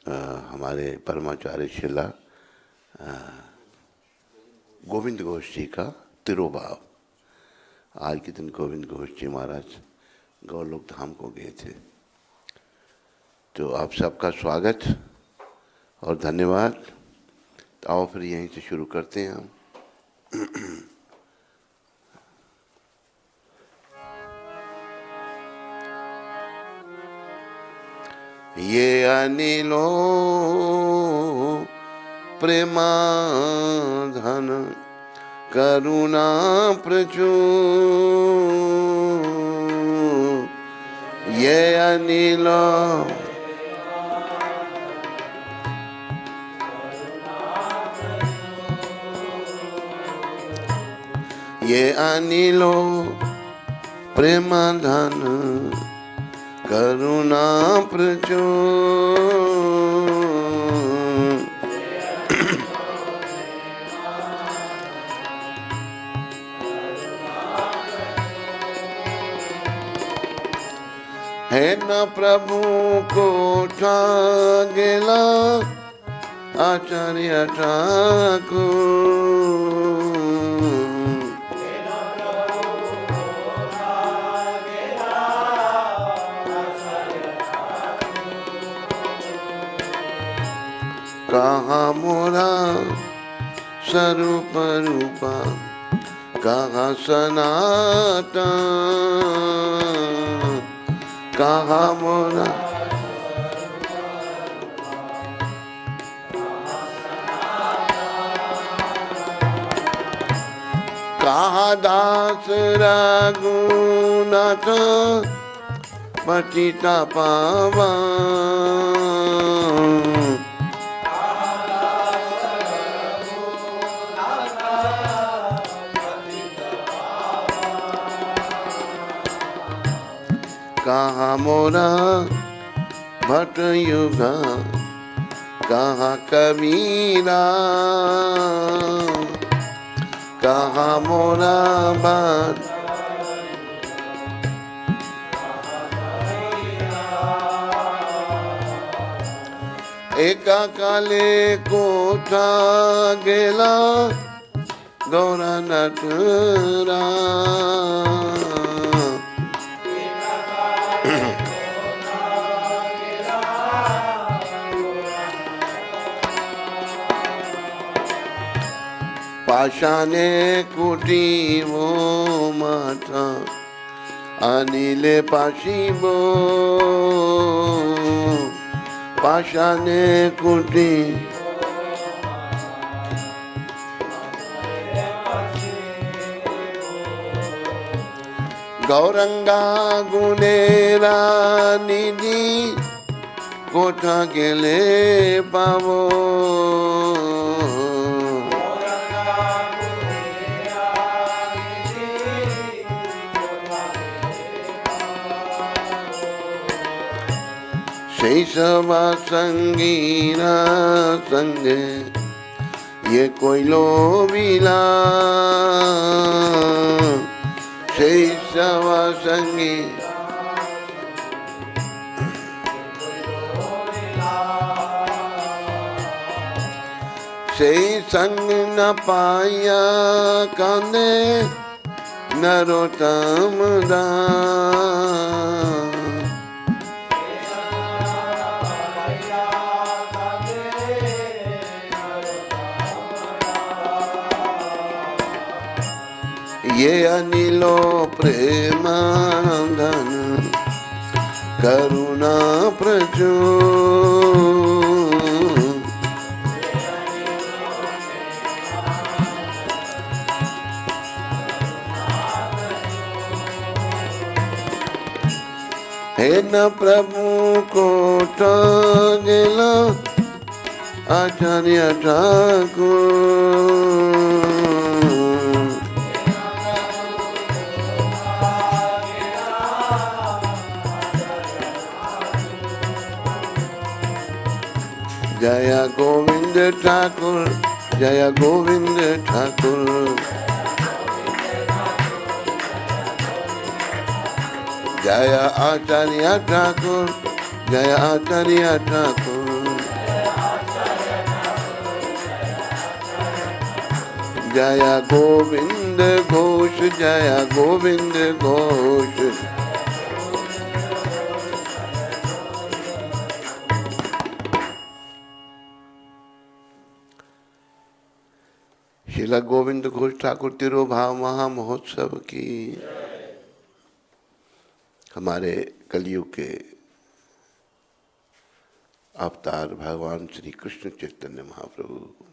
हमारे परमाचार्य शिला गोविंद घोष जी का तिरुभाव। आज के दिन गोविंद घोष जी महाराज गौलोक धाम को गए थे। तो आप सबका स्वागत और धन्यवाद। तो आओ फिर यहीं से शुरू करते हैं हम। ये अनिलो प्रेमाधन करुणा प्रचुर, ये अनिलो ये अनिलो प्रेमाधन करुणा प्रचुर, है न प्रभु को ठागेला आचार्य ठाकुर, कहाँ मोरा स्वरूप रूपा कहाँ सनातन, कहाँ मोरा कहाँ दास रघुनाथ पतिता पावन, कहाँ मोरा भट्ट युगा कहाँ कबीरा, कहाँ मोरा भट्ट एका काले कोठा गेला गौरा नटरा, पाषाणे कुटी वो माता अनिले पाशिबो, पाषाणे कुटी गौरंगा गुनेरा निधि कोठा गेले पावो, शैशवा संगीना संगे ये कोई लोबिला, शैशवा संगी से संग न पाया काने नरोत्तम दास, ये अनिलो प्रेमानंदन करुणा प्रचुर, हे न प्रभु को ठागेला आचार्य ठाकुर, जय गोविंद ठाकुर जय गोविंद ठाकुर, जय आचार्य ठाकुर जय आचार्य ठाकुर, जय गोविंद घोष, जय गोविंद घोष। श्रीला गोविंद घोष ठाकुर तिरुभाव महामहोत्सव की, हमारे कलयुग के अवतार भगवान श्री कृष्ण चैतन्य महाप्रभु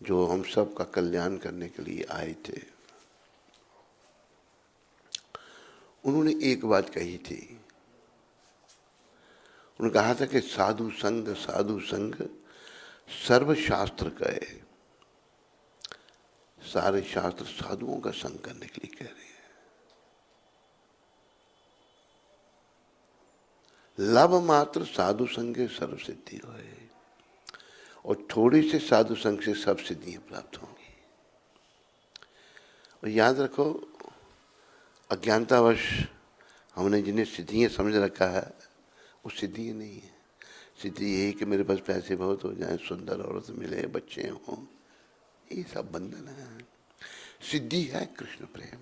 जो हम सब का कल्याण करने के लिए आए थे, उन्होंने एक बात कही थी। उन्होंने कहा था कि साधु संग सर्वशास्त्र कहे। सारे शास्त्र साधुओं का संग करने के लिए कह रहे हैं। लव मात्र साधु संग सर्व सिद्धि होए, और थोड़ी से साधु संग से सब सिद्धियां प्राप्त होंगी। और याद रखो, अज्ञानतावश हमने जिन्हें सिद्धियां समझ रखा है वो सिद्धियां नहीं है। सिद्धि यही कि मेरे पास पैसे बहुत हो जाएं, सुंदर औरत मिले, बच्चे हों, ये सब बंधन है। सिद्धि है कृष्ण प्रेम।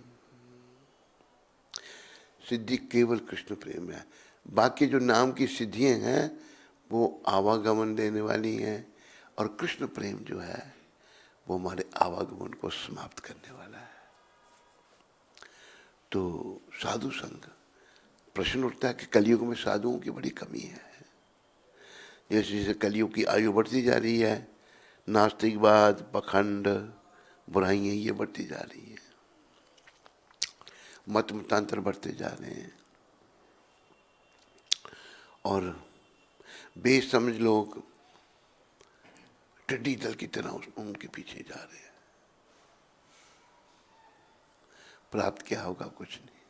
सिद्धि केवल कृष्ण प्रेम है। बाकी जो नाम की सिद्धियां हैं वो आवागमन देने वाली हैं, और कृष्ण प्रेम जो है वो हमारे आवागमन को समाप्त करने वाला है। तो साधु संग, प्रश्न उठता है कि कलयुग में साधुओं की बड़ी कमी है। जैसे जैसे कलयुग की आयु बढ़ती जा रही है, नास्तिकवाद, पखंड, बुराइयां ये बढ़ती जा रही है, मतांतर बढ़ते जा रहे हैं, और बेसमझ लोग टिड्डी दल की तरह उनके पीछे जा रहे हैं। प्राप्त क्या होगा? कुछ नहीं।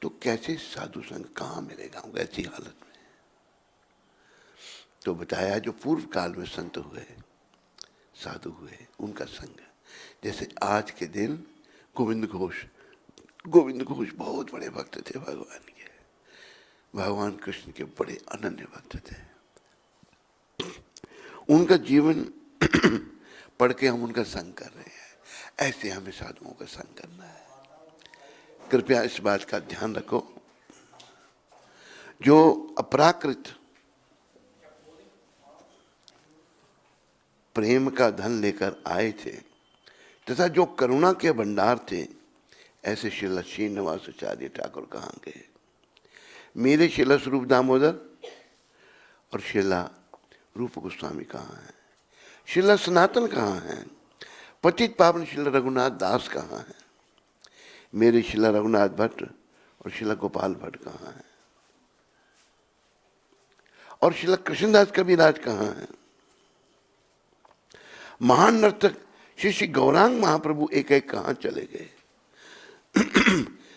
तो कैसे साधु संग कहाँ मिलेगा हमको ऐसी हालत में? तो बताया जो पूर्व काल में संत हुए, साधु हुए, उनका संग। जैसे आज के दिन गोविंद घोष बहुत बड़े भक्त थे भगवान के, भगवान कृष्ण के बड़े अनन्य भक्त थे। उनका जीवन पढ़ के हम उनका संग कर रहे हैं। ऐसे हमें साधुओं का संग करना है। कृपया इस बात का ध्यान रखो, जो अपराकृत प्रेम का धन लेकर आए थे तथा जो करुणा के भंडार थे, ऐसे श्रील श्रीनिवासाचार्य ठाकुर कहाँ गए? मेरे श्रील स्वरूप दामोदर और श्रील रूप गोस्वामी कहाँ हैं? श्रील सनातन कहाँ हैं? पतित पावन श्रील रघुनाथ दास कहाँ हैं? मेरे श्रील रघुनाथ भट्ट और श्रील गोपाल भट्ट कहाँ हैं? और श्रील कृष्णदास कविराज कहाँ हैं? महान नर्तक श्री श्री गौरांग महाप्रभु एक एक कहाँ चले गए?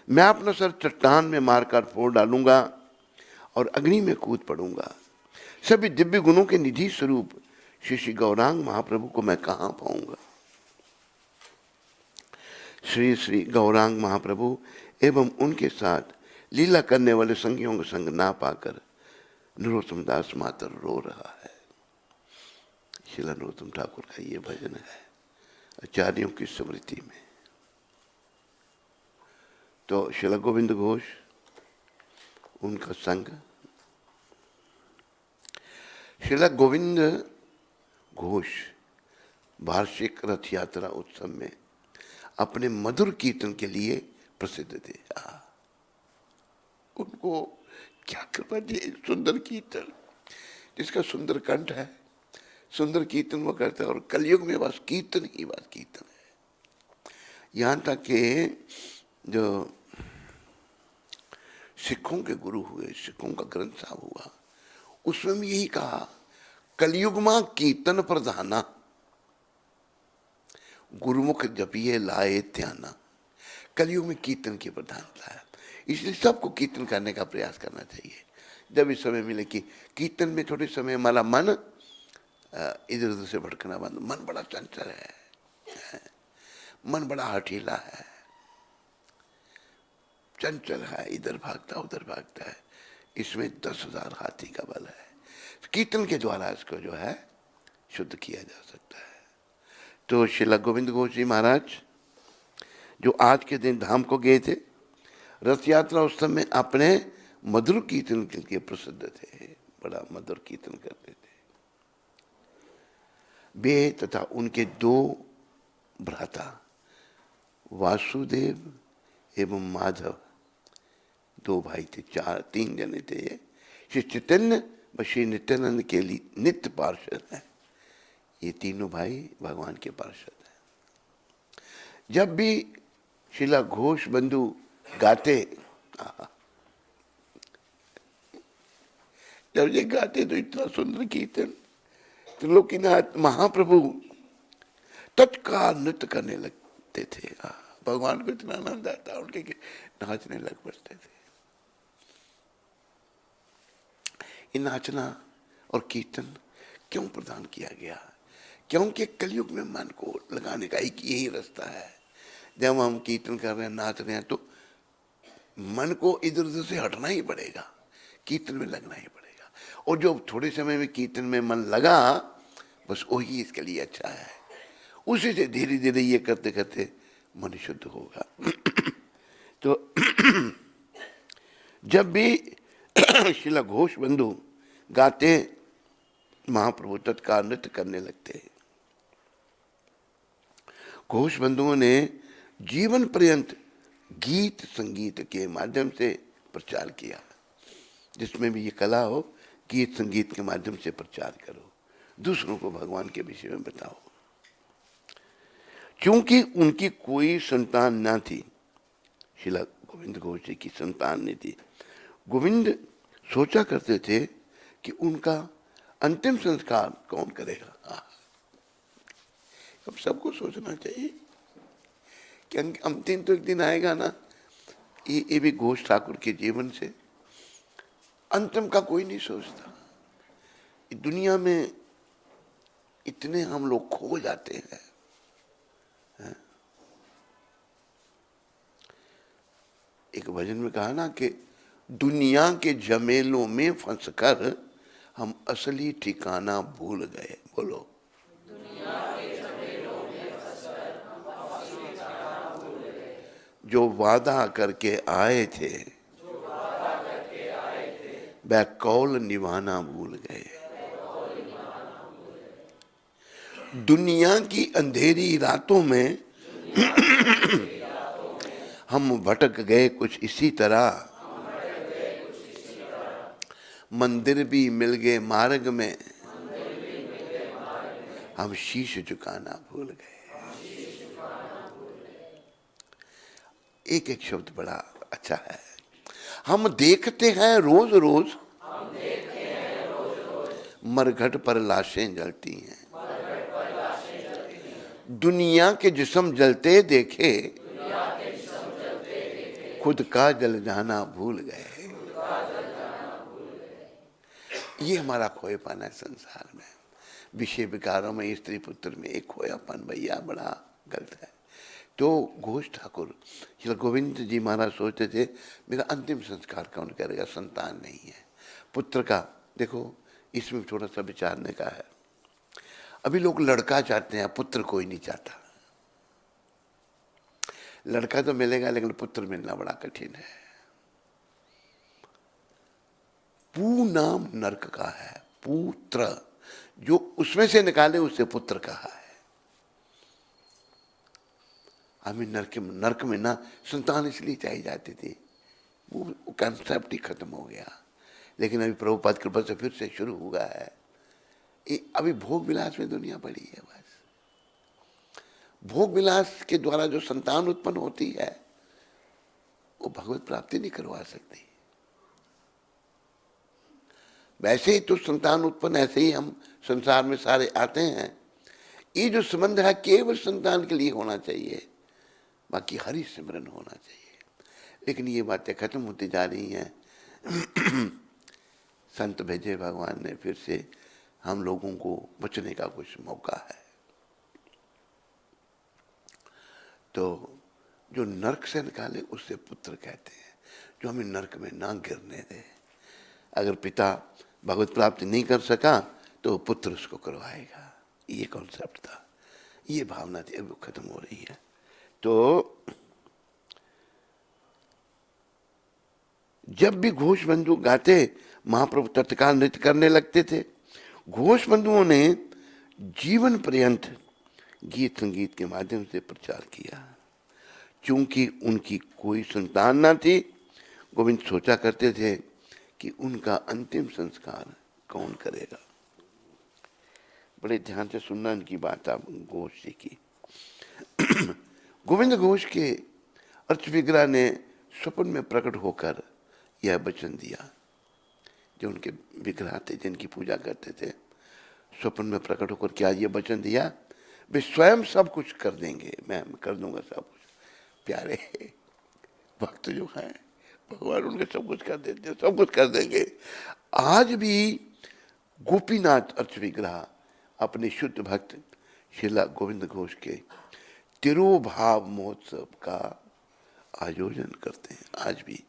मैं अपना सर चट्टान में मारकर फोड़ डालूंगा और अग्नि में कूद पड़ूंगा। सभी दिव्य गुणों के निधि स्वरूप श्री श्री गौरांग महाप्रभु को मैं कहाँ पाऊंगा? श्री श्री गौरांग महाप्रभु एवं उनके साथ लीला करने वाले संगियों का संग ना पाकर नरोत्तम दास मातर रो रहा है। श्रील नरोत्तम ठाकुर का ये भजन है आचार्यों की स्मृति में। तो श्रील गोविंद घोष, उनका संग। श्रील गोविंद घोष वार्षिक रथ यात्रा उत्सव में अपने मधुर कीर्तन के लिए प्रसिद्ध थे। उनको क्या कृपा जी, सुंदर कीर्तन, जिसका सुंदर कंठ है, सुंदर कीर्तन वो करता है। और कलयुग में बस कीर्तन ही बात कीर्तन है। यहाँ तक कि जो सिखों के गुरु हुए, सिखों का ग्रंथ साहब हुआ, उसमें भी यही कहा, कलयुग में कीर्तन प्रधाना, गुरुमुख जपिए लाए ध्याना। कलयुग में कीर्तन की प्रधानता है, इसलिए सबको कीर्तन करने का प्रयास करना चाहिए। जब इस समय मिले कि कीर्तन में थोड़े समय हमारा मन इधर उधर से भटकना बंद। मन बड़ा चंचल है, मन बड़ा हठीला है, चंचल है, इधर भागता उधर भागता है। इसमें 10,000 हाथी का बल है। कीर्तन के द्वारा इसको जो है शुद्ध किया जा सकता है। तो श्रील गोविंद घोष जी महाराज जो आज के दिन धाम को गए थे, रथ यात्रा उत्सव में अपने मधुर कीर्तन के लिए प्रसिद्ध थे, बड़ा मधुर कीर्तन करते थे। वे तथा उनके 2 भ्राता वासुदेव एवं माधव, 2 भाई थे, 3 जने थे। श्री चैतन्य व श्री नित्यानंद के लिए नित्य पार्षद हैं। ये तीनों भाई भगवान के पार्षद हैं। जब भी श्रीला घोष बंधु गाते, जब ये गाते तो इतना सुंदर कीर्तन, त्रिलोकीनाथ महाप्रभु तत्काल नृत्य करने लगते थे। भगवान को इतना आनंद आता, उनके नाचने लग पड़ते थे। ये नाचना और कीर्तन क्यों प्रदान किया गया? क्योंकि कलयुग में मन को लगाने का एक यही रास्ता है। जब हम कीर्तन कर रहे हैं, नाच रहे हैं, तो मन को इधर उधर से हटना ही पड़ेगा, कीर्तन में लगना ही पड़ेगा। और जो थोड़े समय में कीर्तन में मन लगा, बस वही इसके लिए अच्छा है। उसी से धीरे धीरे ये करते करते मन शुद्ध होगा। तो जब भी श्रील घोष बंधु गाते, महाप्रभु तत्काल नृत्य करने लगते। घोष बंधुओं ने जीवन पर्यंत गीत संगीत के माध्यम से प्रचार किया। जिसमें भी ये कला हो, गीत संगीत के माध्यम से प्रचार करो, दूसरों को भगवान के विषय में बताओ। क्योंकि उनकी कोई संतान न थी, श्रील गोविंद घोष जी की संतान नहीं थी, गोविंद सोचा करते थे कि उनका अंतिम संस्कार कौन करेगा। अब सबको सोचना चाहिए कि अंतिम तो एक दिन आएगा ना। ये भी घोष ठाकुर के जीवन से अंतिम का कोई नहीं सोचता। दुनिया में इतने हम लोग खो जाते हैं। एक भजन में कहा ना कि दुनिया के झमेलों में फंसकर हम असली ठिकाना भूल गए। बोलो, दुनिया के झमेलों में फंसकर हम असली ठिकाना भूल गए। जो वादा करके आए थे, वह कौल निभाना भूल गए। दुनिया की अंधेरी रातों में हम भटक गए कुछ इसी तरह। मंदिर भी मिल गए मार्ग में, हम शीश झुकाना भूल गए। एक एक शब्द बड़ा अच्छा है। हम देखते हैं रोज रोज मरघट पर लाशें जलती हैं। दुनिया के जिस्म जलते देखे, खुद का जल जाना भूल गए। ये हमारा खोएपन है संसार में, विषय विकारों में, स्त्री पुत्र में एक खोयापन भैया बड़ा गलत है। तो घोष ठाकुर श्री गोविंद जी महाराज सोचते थे मेरा अंतिम संस्कार कौन करेगा, संतान नहीं है, पुत्र का। देखो इसमें थोड़ा सा विचारने का है। अभी लोग लड़का चाहते हैं, पुत्र कोई नहीं चाहता। लड़का तो मिलेगा लेकिन पुत्र मिलना बड़ा कठिन है। पू नाम नरक का है, पुत्र जो उसमें से निकाले उससे पुत्र कहा है। हमें नरक में ना संतान इसलिए चाहिए जाती थी, वो कंसेप्ट ही खत्म हो गया। लेकिन अभी प्रभुपाद कृपा से फिर से शुरू हुआ है। अभी भोग विलास में दुनिया पड़ी है। बस भोग विलास के द्वारा जो संतान उत्पन्न होती है वो भगवत प्राप्ति नहीं करवा सकती। वैसे ही तो संतान उत्पन्न ऐसे ही हम संसार में सारे आते हैं। ये जो संबंध है केवल संतान के लिए होना चाहिए, बाकी हरि सिमरन होना चाहिए। लेकिन ये बातें खत्म होती जा रही हैं। संत भेजे भगवान ने फिर से हम लोगों को बचने का कुछ मौका है। तो जो नरक से निकाले उससे पुत्र कहते हैं, जो हमें नरक में ना गिरने दे। अगर पिता भगवत प्राप्ति नहीं कर सका तो पुत्र उसको करवाएगा, ये कॉन्सेप्ट था, ये भावना थी, अब वो खत्म हो रही है। तो जब भी घोष बंधु गाते महाप्रभु तत्काल नृत्य करने लगते थे। घोष बंधुओं ने जीवन पर्यंत गीत संगीत के माध्यम से प्रचार किया। चूंकि उनकी कोई संतान न थी, गोविंद सोचा करते थे कि उनका अंतिम संस्कार कौन करेगा। बड़े ध्यान से सुनना इनकी बात आप घोष जी की। गोविंद घोष के अर्चविग्रह ने स्वप्न में प्रकट होकर यह वचन दिया। जो उनके विग्रह थे जिनकी पूजा करते थे, स्वप्न में प्रकट होकर क्या ये वचन दिया, वे स्वयं सब कुछ कर देंगे, मैं कर दूंगा सब कुछ। प्यारे भक्त जो हैं, भगवान उनके सब कुछ कर देते, सब कुछ कर देंगे। आज भी गोपीनाथ अर्चविग्रह अपने शुद्ध भक्त श्रीला गोविंद घोष के तिरुभाव महोत्सव का आयोजन करते हैं। आज भी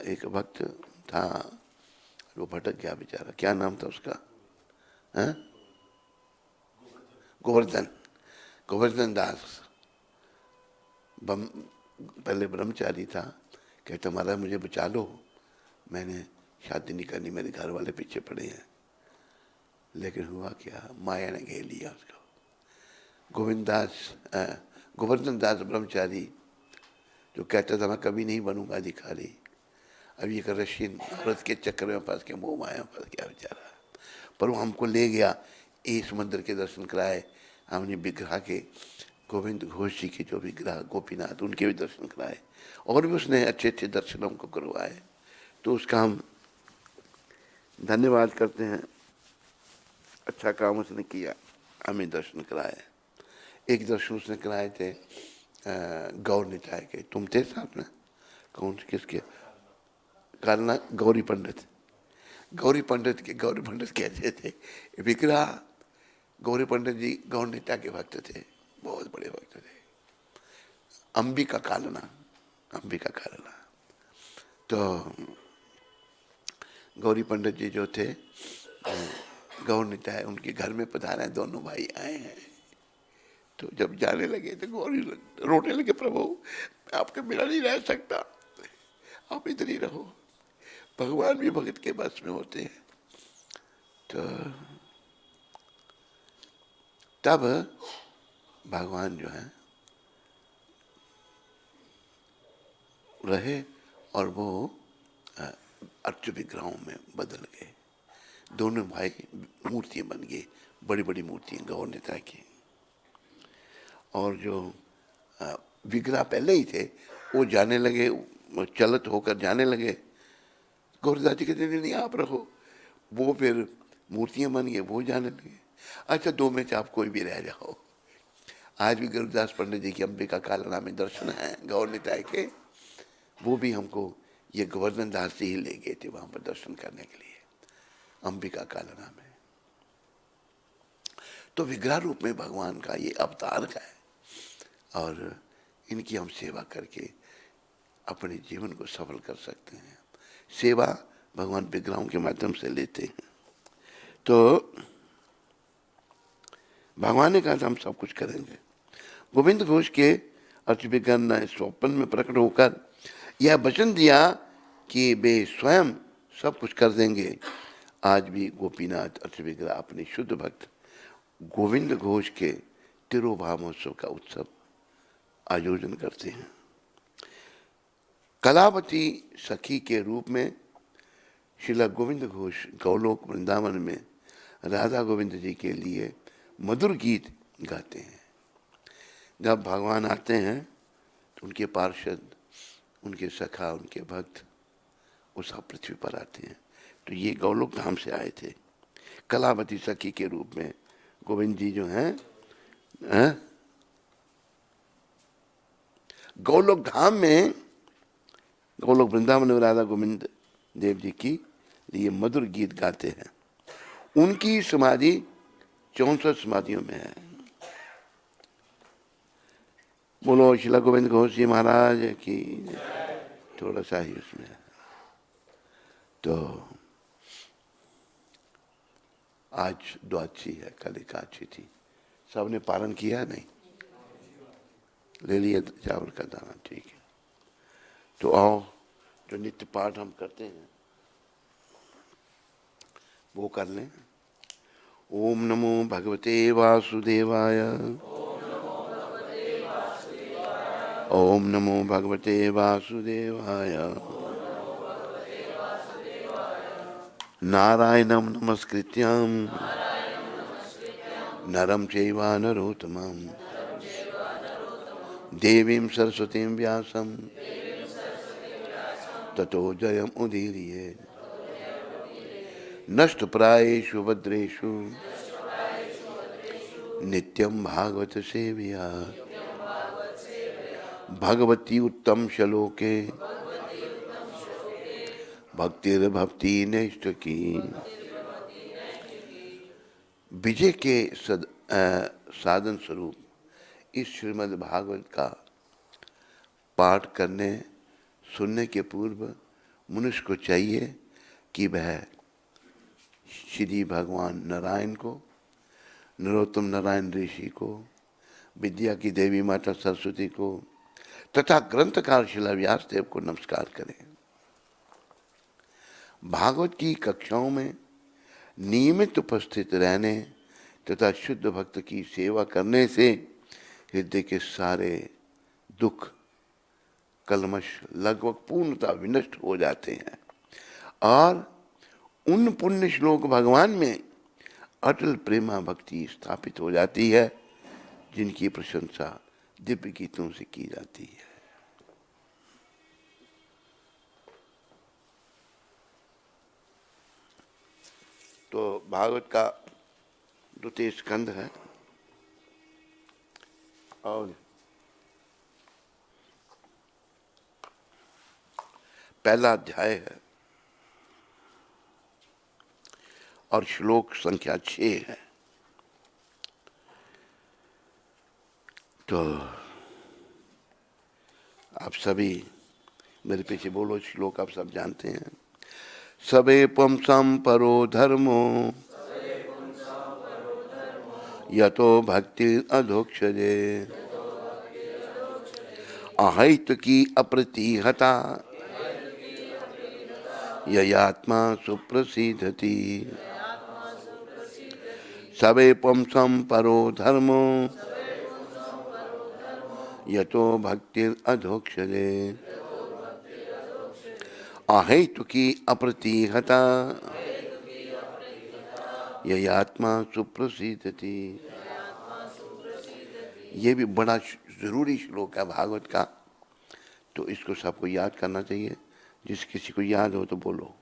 एक भक्त था, वो भटक गया बेचारा, क्या नाम था उसका, गोवर्धन दास। पहले ब्रह्मचारी था, कहता महाराज मुझे बचा लो, मैंने शादी नहीं करनी, मेरे घर वाले पीछे पड़े हैं। लेकिन हुआ क्या, माया ने घेर लिया उसको। गोवर्धन दास ब्रह्मचारी जो कहता था मैं कभी नहीं बनूंगा अधिकारी, अब ये कर रशियन औरत के चक्कर में फंस के, मोह माया फंस गया बेचारा। पर वो हमको ले गया, इस मंदिर के दर्शन कराए, हमने विग्रह के गोविंद घोष जी के जो विग्रह गोपीनाथ, उनके भी दर्शन कराए, और भी उसने अच्छे अच्छे दर्शन हमको करवाए। तो उसका हम धन्यवाद करते हैं, अच्छा काम उसने किया, हमें दर्शन कराए। एक दर्शन उसने कराए थे गौर निताय के, तुम थे साथ में, कौन से किसके, कालना गौरी पंडित कहते थे विग्रह। गौरी पंडित जी गौर निताय के भक्त थे, बहुत बड़े भक्त थे। अंबिका कालना। तो गौरी पंडित जी जो थे गौर निताय, उनके घर में पधारे, दोनों भाई आए हैं। तो जब जाने लगे तो गौरी रोने लगे, प्रभु मैं आपके बिना नहीं रह सकता, आप इधर ही रहो। भगवान भी भगत के बस में होते हैं। तो तब भगवान जो है रहे और वो अर्च विग्रहों में बदल गए। दोनों भाई मूर्तियां बन गई, बड़ी बड़ी मूर्तियां गौर नेता की। और जो विग्रह पहले ही थे वो जाने लगे, चलत होकर जाने लगे। गौरदास जी कहते नहीं आप रहो, वो फिर मूर्तियां बन गई, वो जाने लगे। अच्छा, दो में से आप कोई भी रह जाओ। आज भी गुरुदास पंडित जी की अंबिका कालना में दर्शन है गौर निताय के, वो भी हमको ये गोवर्धन दास जी ही ले गए थे वहां पर दर्शन करने के लिए, अंबिका कालना में। तो विग्रह रूप में भगवान का ये अवतार है, और इनकी हम सेवा करके अपने जीवन को सफल कर सकते हैं। सेवा भगवान विग्रहों के माध्यम से लेते हैं। तो भगवान ने कहा था हम सब कुछ करेंगे। गोविंद घोष के अर्चविग्रह ने स्वप्न में प्रकट होकर यह वचन दिया कि वे स्वयं सब कुछ कर देंगे। आज भी गोपीनाथ अर्चविग्रह अपने शुद्ध भक्त गोविंद घोष के तिरुभाव महोत्सव का उत्सव आयोजन करते हैं। कलावती सखी के रूप में श्रीला गोविंद घोष गौलोक वृंदावन में राधा गोविंद जी के लिए मधुर गीत गाते हैं। जब भगवान आते हैं तो उनके पार्षद, उनके सखा, उनके भक्त वो सब पृथ्वी पर आते हैं। तो ये गौलोक धाम से आए थे कलावती सखी के रूप में। गोविंद जी जो हैं गौलोक धाम में, गौलोक वृंदावन में राधा गोविंद देव जी की लिए मधुर गीत गाते हैं। उनकी समाधि 64 समाधियों में है। बोलो श्रीला गोविंद घोष जी महाराज की। थोड़ा सा ही उसमें तो आज द्वादशी है, कल एकादशी थी। सबने पारण किया नहीं? ले लिया चावल का दाना, ठीक है। तो आओ, जो नित्य पाठ हम करते हैं वो कर लें। ओम नमो भगवते वासुदेवाय। ओम नमो भगवते वासुदेवाय। नारायणं नमस्कृत्यं नरं चैव नरोत्तमं देवीं सरस्वतीं व्यासं ततो जयमुदीरये। नष्टप्रायेषु भद्रेषु नित्यं भागवत सेवया। भगवती उत्तम श्लोके भक्तिर्भक्ति नैष्ठ की। विजय के साधन स्वरूप इस श्रीमद् भागवत का पाठ करने सुनने के पूर्व मनुष्य को चाहिए कि वह श्री भगवान नारायण को, नरोत्तम नारायण ऋषि को, विद्या की देवी माता सरस्वती को तथा ग्रंथकार शिला व्यास देव को नमस्कार करें। भागवत की कक्षाओं में नियमित उपस्थित रहने तथा शुद्ध भक्त की सेवा करने से हृदय के सारे दुख कलमश लगभग पूर्णतः विनष्ट हो जाते हैं और उन पुण्य श्लोक भगवान में अटल प्रेमा भक्ति स्थापित हो जाती है, जिनकी प्रशंसा दिव्य गीतों से की जाती है। तो भागवत का द्वितीय स्कंद है और पहला अध्याय है और श्लोक संख्या 6 है। तो आप सभी मेरे पीछे बोलो, श्लोक आप सब जानते हैं। सबे पुंसां परो धर्मो यतो भक्ति अधोक्षजे। अहैत की अप्रतिहता ययात्मा सुप्रसिद्धति। सबे पुंसां परो धर्मो यतो भक्ति अधोक्षजे। अहेतु की अप्रतिहता ययात्मा सुप्रसिद्धति। ये भी बड़ा जरूरी श्लोक है भागवत का, तो इसको सबको याद करना चाहिए। जिस किसी को याद हो तो बोलो।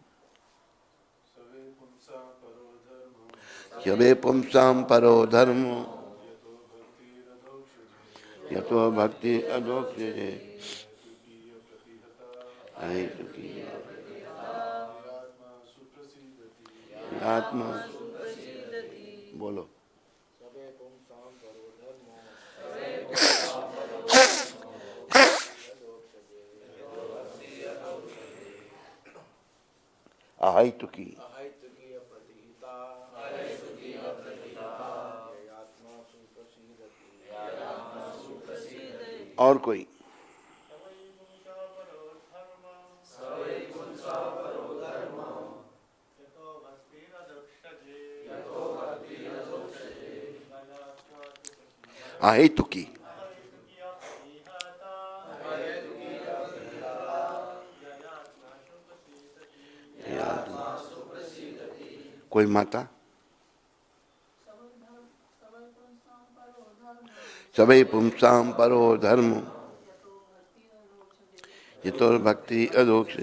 सबे पुंसां परो धर्मो यतो भक्ति अधोक्षजे। अहेतु की आत्मा बोलो। अहैतु की और कोई अहेतु की कोई माता सबे पुंसां परो धर्म यतो भक्ति अधोक्ष।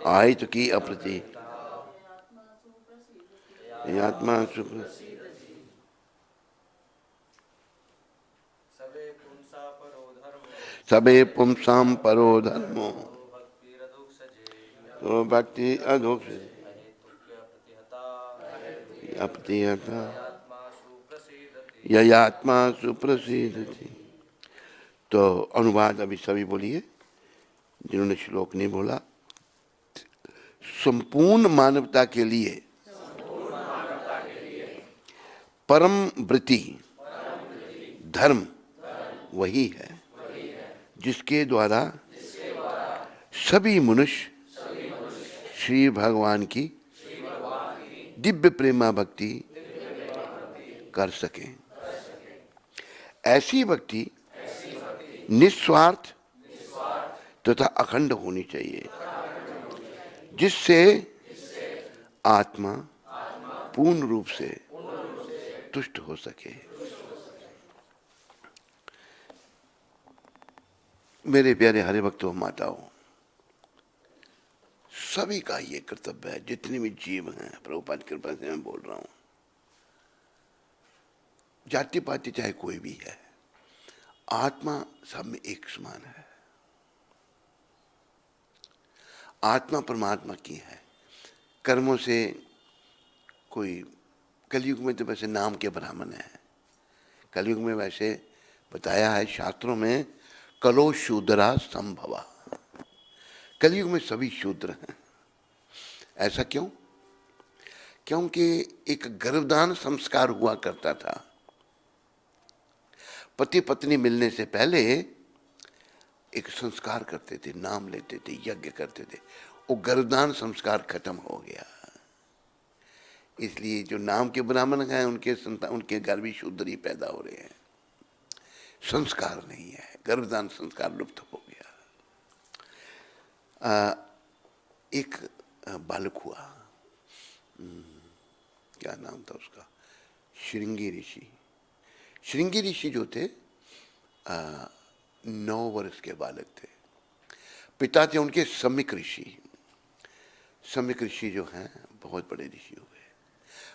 अहेतु की अप्रति आत्मा सुप्रसिद्ध। सबे पुंसां परो धर्मो तो भक्ति अधोक्ष अप्रतिहता ययात्मा सुप्रसिद्ध थी। तो अनुवाद अभी सभी बोलिए जिन्होंने श्लोक नहीं बोला। संपूर्ण मानवता के लिए परम वृत्ति धर्म वही है जिसके द्वारा सभी मनुष्य श्री भगवान की दिव्य प्रेमा भक्ति कर सकें। ऐसी भक्ति निस्वार्थ तथा अखंड होनी चाहिए जिससे आत्मा पूर्ण रूप से तुष्ट हो सके। मेरे प्यारे हरि भक्तों माताओं, सभी का ये कर्तव्य है, जितने भी जीव हैं, प्रभुपाद की कृपा से मैं बोल रहा हूं, जाति पाति चाहे कोई भी है, आत्मा सब में एक समान है। आत्मा परमात्मा की है। कर्मों से कोई, कलयुग में तो वैसे नाम के ब्राह्मण है, कलयुग में वैसे बताया है शास्त्रों में, कलो शूद्रा संभवा, कलयुग में सभी शूद्र हैं। ऐसा क्यों? क्योंकि एक गर्भदान संस्कार हुआ करता था। पति पत्नी मिलने से पहले एक संस्कार करते थे, नाम लेते थे, यज्ञ करते थे। वो गर्भदान संस्कार खत्म हो गया, इसलिए जो नाम के ब्राह्मण हैं उनके संतान, उनके घर भी शूद्र ही पैदा हो रहे हैं। संस्कार नहीं है, गर्भदान संस्कार लुप्त हो गया। एक बालक हुआ, क्या नाम था उसका, श्रृंगी ऋषि। श्रृंगी ऋषि जो थे 9 वर्ष के बालक थे। पिता थे उनके सम्यक ऋषि। सम्यक ऋषि जो हैं बहुत बड़े ऋषि हुए,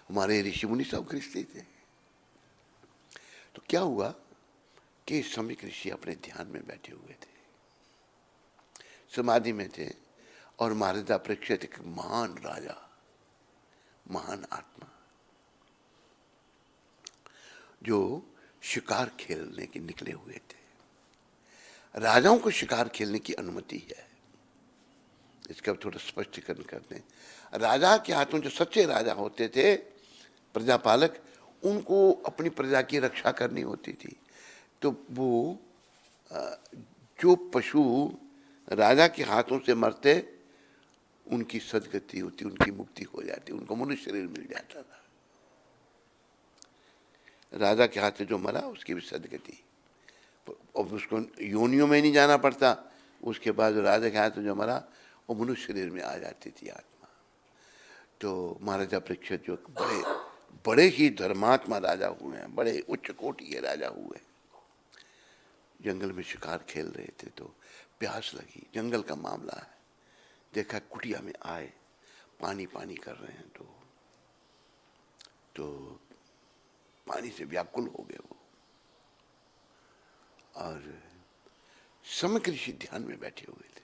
हमारे ऋषि मुनि सब ख्रिस्ती थे। तो क्या हुआ कि सम्यक ऋषि अपने ध्यान में बैठे हुए थे, समाधि में थे, और महाराज परीक्षित एक महान राजा, महान आत्मा, जो शिकार खेलने के निकले हुए थे। राजाओं को शिकार खेलने की अनुमति है, इसका थोड़ा स्पष्टीकरण करते हैं। राजा के हाथों, जो सच्चे राजा होते थे, प्रजापालक, उनको अपनी प्रजा की रक्षा करनी होती थी। तो वो जो पशु राजा के हाथों से मरते, उनकी सदगति होती, उनकी मुक्ति हो जाती, उनको मनुष्य शरीर मिल जाता था। राजा के हाथ से जो मरा उसकी भी सदगति, और उसको योनियों में नहीं जाना पड़ता। उसके बाद राजा के हाथ से जो मरा वो मनुष्य शरीर में आ जाती थी आत्मा। तो महाराजा परीक्षित जो बड़े ही धर्मात्मा राजा हुए हैं, बड़े उच्च कोटि के राजा हुए, जंगल में शिकार खेल रहे थे तो प्यास लगी, जंगल का मामला है, देखा कुटिया में आए, पानी पानी कर रहे हैं, तो पानी से व्याकुल हो गए वो। और सम्यक ऋषि ध्यान में बैठे हुए थे।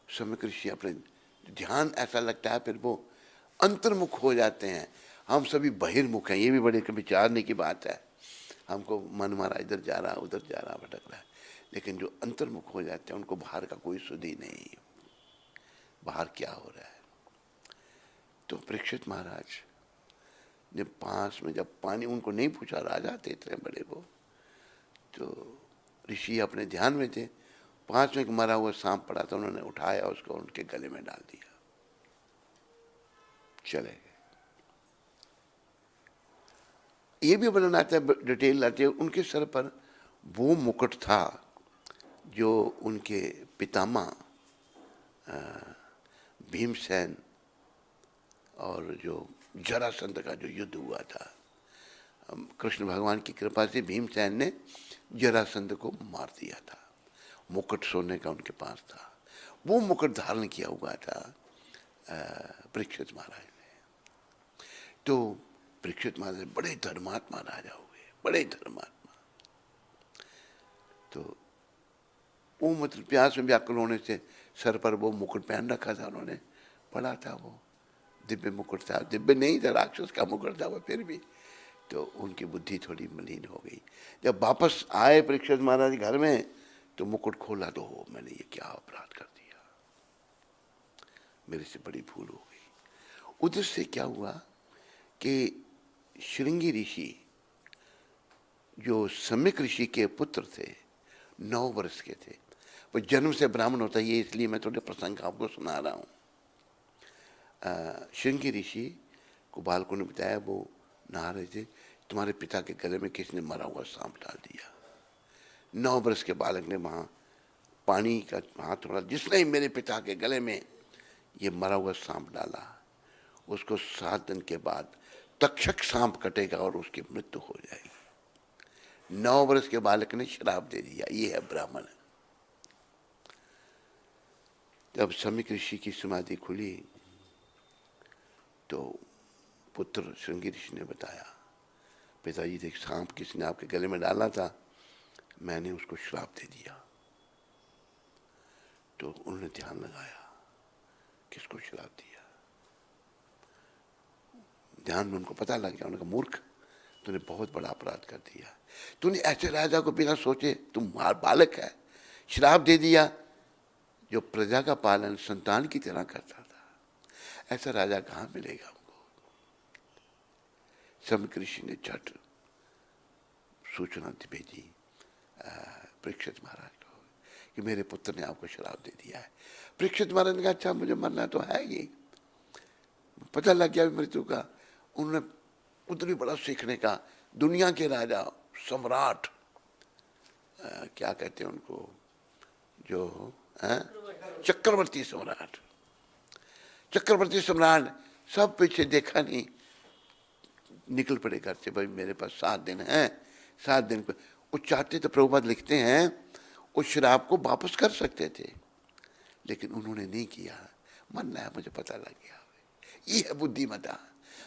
सम्यक ऋषि अपने ध्यान, ऐसा लगता है फिर वो अंतर्मुख हो जाते हैं। हम सभी बहिर्मुख हैं, ये भी बड़े विचारने की बात है। हमको मन हमारा इधर जा रहा, उधर जा रहा, भटक रहा है, लेकिन जो अंतर्मुख हो जाते हैं उनको बाहर का कोई सुध ही नहीं, बाहर क्या हो रहा है। तो परीक्षित महाराज जब पास में, जब पानी, उनको नहीं पूछा, राजा थे इतने बड़े वो, तो ऋषि अपने ध्यान में थे, पास में एक मरा हुआ सांप पड़ा था, उन्होंने उठाया, उसको उनके गले में डाल दिया, चले गए। ये भी वर्णन आता है, डिटेल आती है, उनके सर पर वो मुकुट था जो उनके पितामह भीमसेन और जो जरासंध का जो युद्ध हुआ था, कृष्ण भगवान की कृपा से भीमसेन ने जरासंध को मार दिया था। मुकुट सोने का उनके पास था, वो मुकुट धारण किया हुआ था परीक्षित महाराज ने। तो परीक्षित महाराज बड़े धर्मात्मा राजा हुए, बड़े धर्मात्मा। तो वो मतलब प्यास में व्याकुल होने से सर पर वो मुकुट पहन रखा था उन्होंने, पड़ा था, वो दिव्य मुकुट था, दिव्य नहीं था, राक्षस का मुकुट था वो, फिर भी। तो उनकी बुद्धि थोड़ी मलिन हो गई। जब वापस आए परीक्षित महाराज घर में, तो मुकुट खोला तो हो, मैंने ये क्या अपराध कर दिया, मेरे से बड़ी भूल हो गई। उधर से क्या हुआ कि श्रृंगी ऋषि जो सम्यक ऋषि के पुत्र थे, 9 वर्ष के थे, वो जन्म से ब्राह्मण होता है, ये इसलिए मैं थोड़े प्रसंग आपको सुना रहा हूँ। श्रृंगी ऋषि को बालकों ने बताया, वो नहा रहे थे, तुम्हारे पिता के गले में किसने मरा हुआ सांप डाल दिया। 9 वर्ष के बालक ने वहाँ पानी का हाथ थोड़ा, जिसने ही मेरे पिता के गले में ये मरा हुआ सांप डाला, उसको 7 दिन के बाद तक्षक सांप कटेगा और उसकी मृत्यु हो जाएगी। 9 वर्ष के बालक ने श्राप दे दिया, ये है ब्राह्मण। जब सम्यक ऋषि की समाधि खुली तो पुत्र श्रृंगी ऋषि ने बताया, पिताजी देख, सांप किसने आपके गले में डाला था, मैंने उसको श्राप दे दिया। तो उन्होंने ध्यान लगाया, किसको श्राप दिया। ध्यान में उनको पता लग गया। उन्होंने कहा, मूर्ख, तूने बहुत बड़ा अपराध कर दिया। तूने ऐसे राजा को बिना सोचे, तुम बालक है, श्राप दे दिया जो प्रजा का पालन संतान की तरह करता था। ऐसा राजा कहाँ मिलेगा हमको। सम्यक ऋषि ने झट सूचना भेजी परीक्षित महाराज को कि मेरे पुत्र ने आपको श्राप दे दिया है। परीक्षित महाराज ने कहा, अच्छा, मुझे मरना तो है ही, पता लग गया मृत्यु का। उन्होंने उतनी बड़ा सीखने का, दुनिया के राजा, सम्राट, क्या कहते हैं उनको, जो चक्रवर्ती सम्राट, चक्रवर्ती सम्राट, सब पीछे देखा नहीं, निकल पड़े घर से, भाई मेरे पास 7 दिन हैं, 7 दिन को वो चाहते तो प्रभुपाद लिखते हैं उस श्राप को वापस कर सकते थे, लेकिन उन्होंने नहीं किया। मरना है, मुझे पता लग गया। ये है बुद्धिमता।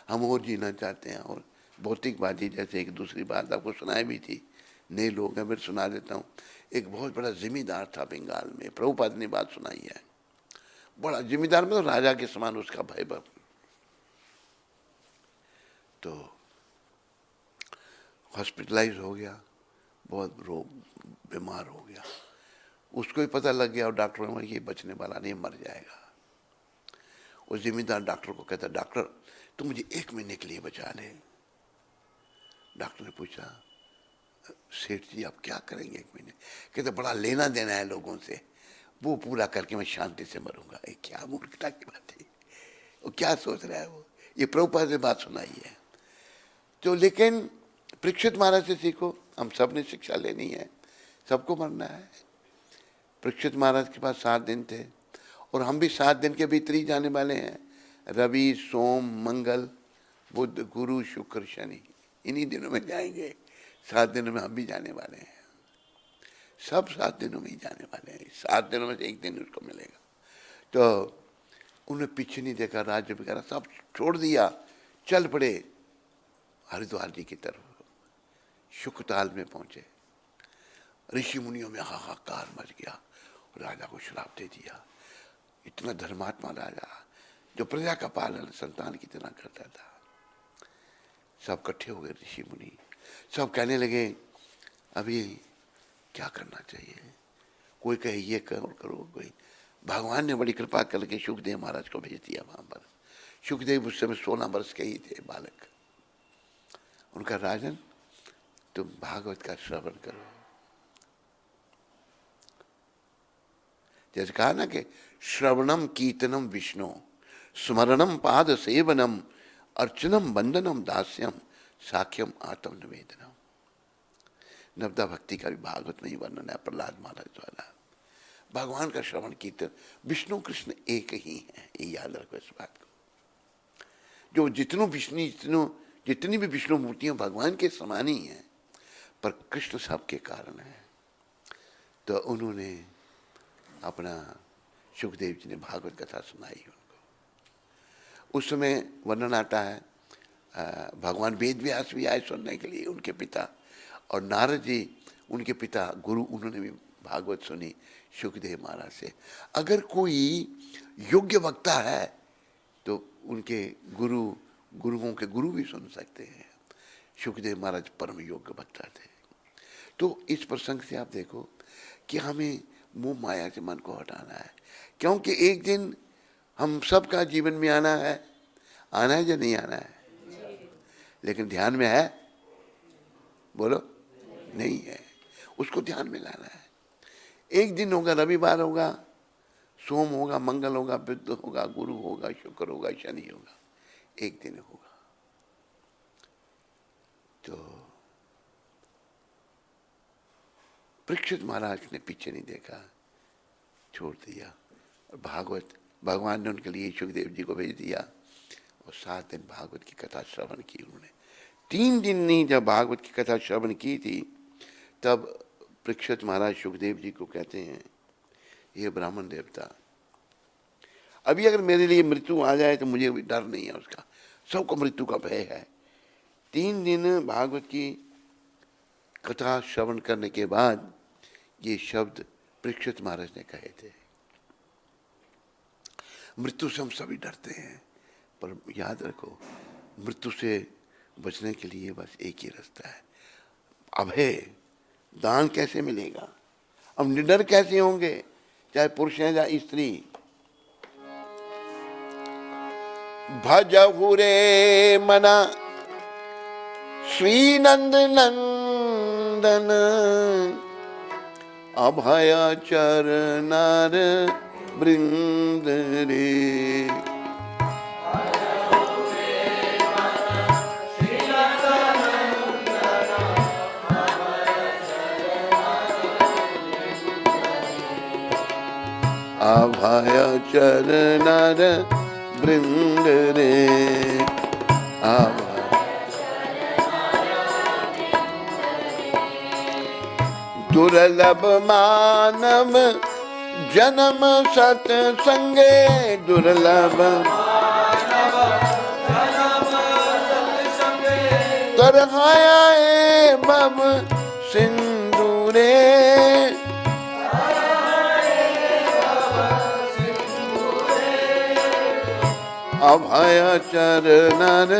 हम और जीना चाहते हैं, और भौतिकवादी, जैसे एक दूसरी बात आपको सुनाई भी थी, नए लोग हैं, मैं सुना देता हूँ। एक बहुत बड़ा जिम्मेदार था बंगाल में, प्रभुपाद ने बात सुनाई है। बड़ा जिम्मेदार, मतलब राजा के समान उसका वैभव। तो हॉस्पिटलाइज हो गया, बहुत रोग, बीमार हो गया। उसको ही पता लग गया, और डॉक्टर ने ये बचने वाला नहीं, मर जाएगा। उस जिम्मेदार डॉक्टर को कहता, डॉक्टर तुम मुझे 1 महीने के लिए बचा ले। डॉक्टर ने पूछा, सेठ जी आप क्या करेंगे 1 महीने? कहते, बड़ा लेना देना है लोगों से, वो पूरा करके मैं शांति से मरूंगा। क्या मूर्खता की बात है, वो क्या सोच रहा है वो। ये प्रभुपाद ने बात सुनाई है। तो लेकिन परीक्षित महाराज से सीखो, हम सब ने शिक्षा लेनी है, सबको मरना है। परीक्षित महाराज के पास 7 दिन थे, और हम भी 7 दिन के भीतर ही जाने वाले हैं। रवि, सोम, मंगल, बुध, गुरु, शुक्र, शनि, इन्हीं दिनों में जाएंगे। 7 दिनों में हम भी जाने वाले हैं, सब 7 दिनों में ही जाने वाले हैं। 7 दिनों में से 1 दिन उसको मिलेगा। तो उन्हें पीछे नहीं देखा, राज्य वगैरह सब छोड़ दिया, चल पड़े हरिद्वार जी की तरफ। शुकताल में पहुंचे, ऋषि मुनियों में हाहाकार मच गया, राजा को श्राप दे दिया। इतना धर्मात्मा राजा, जो प्रजा का पालन संतान की तरह करता था। सब इकट्ठे हो गए ऋषि मुनि, सब कहने लगे, अभी क्या करना चाहिए। कोई कहे ये करो, कोई। भगवान ने बड़ी कृपा करके सुखदेव महाराज को भेज दिया वहां पर। सुखदेव उस समय 16 वर्ष के ही थे, बालक। उनका, राजन तुम भागवत का श्रवण करो। जैसे कहा ना कि श्रवणम कीर्तनम विष्णु, स्मरणम पाद सेवनम, अर्चनम वंदनम दास्यम, साख्यम आत्म निवेदनम। नवदा भक्ति का भी भागवत में ही वर्णन है प्रहलाद महाराज द्वारा। भगवान का श्रवण कीर्तन, विष्णु कृष्ण एक ही है, ये याद रखो इस बात को। जो जितनी भी विष्णु मूर्तियां भगवान के समान ही हैं, पर कृष्ण सबके कारण है। तो उन्होंने अपना, सुखदेव जी ने भागवत कथा सुनाई उनको। उस समय वर्णन आता है, भगवान वेद व्यास भी आए सुनने के लिए, उनके पिता, और नारद जी उनके पिता गुरु, उन्होंने भी भागवत सुनी सुखदेव महाराज से। अगर कोई योग्य वक्ता है तो उनके गुरुओं के गुरु भी सुन सकते हैं। सुखदेव महाराज परम योग्य वक्ता थे। तो इस प्रसंग से आप देखो कि हमें मोह माया से मन को हटाना है, क्योंकि एक दिन हम सबका जीवन में आना है या नहीं आना है। लेकिन ध्यान में है, बोलो, नहीं है। उसको ध्यान में लाना है। एक दिन होगा, रविवार होगा, सोम होगा, मंगल होगा, बुध होगा, गुरु होगा, शुक्र होगा, शनि होगा, एक दिन होगा। तो परीक्षित महाराज ने पीछे नहीं देखा, छोड़ दिया। और भागवत, भगवान ने उनके लिए सुखदेव जी को भेज दिया और 7 दिन भागवत की कथा श्रवण की उन्होंने। 3 दिन नहीं, जब भागवत की कथा श्रवण की थी तब परीक्षित महाराज सुखदेव जी को कहते हैं, ये ब्राह्मण देवता, अभी अगर मेरे लिए मृत्यु आ जाए तो मुझे भी डर नहीं है उसका, सबको मृत्यु का भय है। 3 दिन भागवत की कथा श्रवण करने के बाद ये शब्द परीक्षित महाराज ने कहे थे। मृत्यु से हम सभी डरते हैं, पर याद रखो, मृत्यु से बचने के लिए बस एक ही रास्ता है, अभय दान। कैसे मिलेगा? हम निडर कैसे होंगे, चाहे पुरुष हैं या स्त्री? भजहु रे मना श्री नंद नंदन, अभय चरनार वृंद रे। अभय चरनार वृंद रे, दुर्लभ मानव जन्म सत्संगे, दुर्लभ तरहाया बब सिंदूरे, अभय चरनार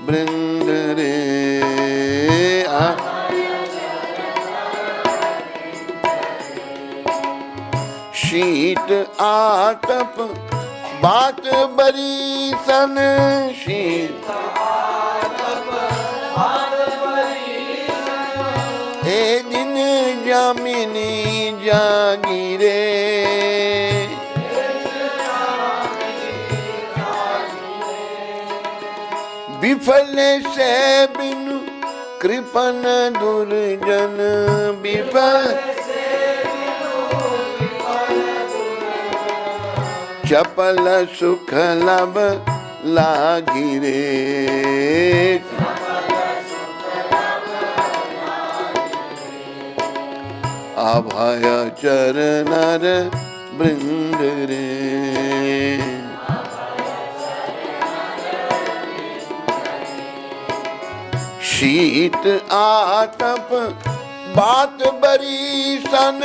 वृंद रे। शीत आतप बात बरी सन, शीत ए दिन जामिनी जागी रे, विफल से बिनु कृपन दुर्जन, विफल चपल सुख लब लागी रे, अभय चरनार वृंद रे। शीत आतप बात बरी सन,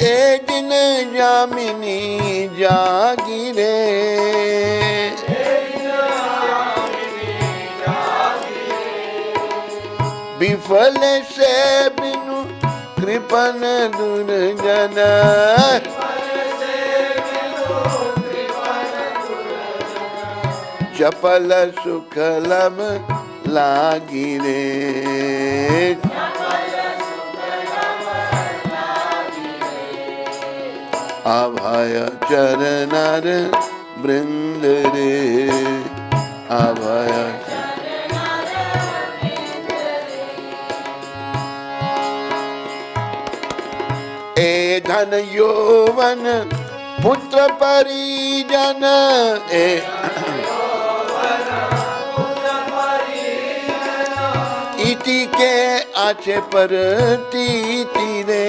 ए दिन जामिनी जागी रे, विफल से बिनु कृपन दुर्जन, चपल सुख लब लागी रे, अभय चरनार वृंद रे, अभय। ए धन यौवन पुत्र परिजन, ए इति के आचे पर तीति रे,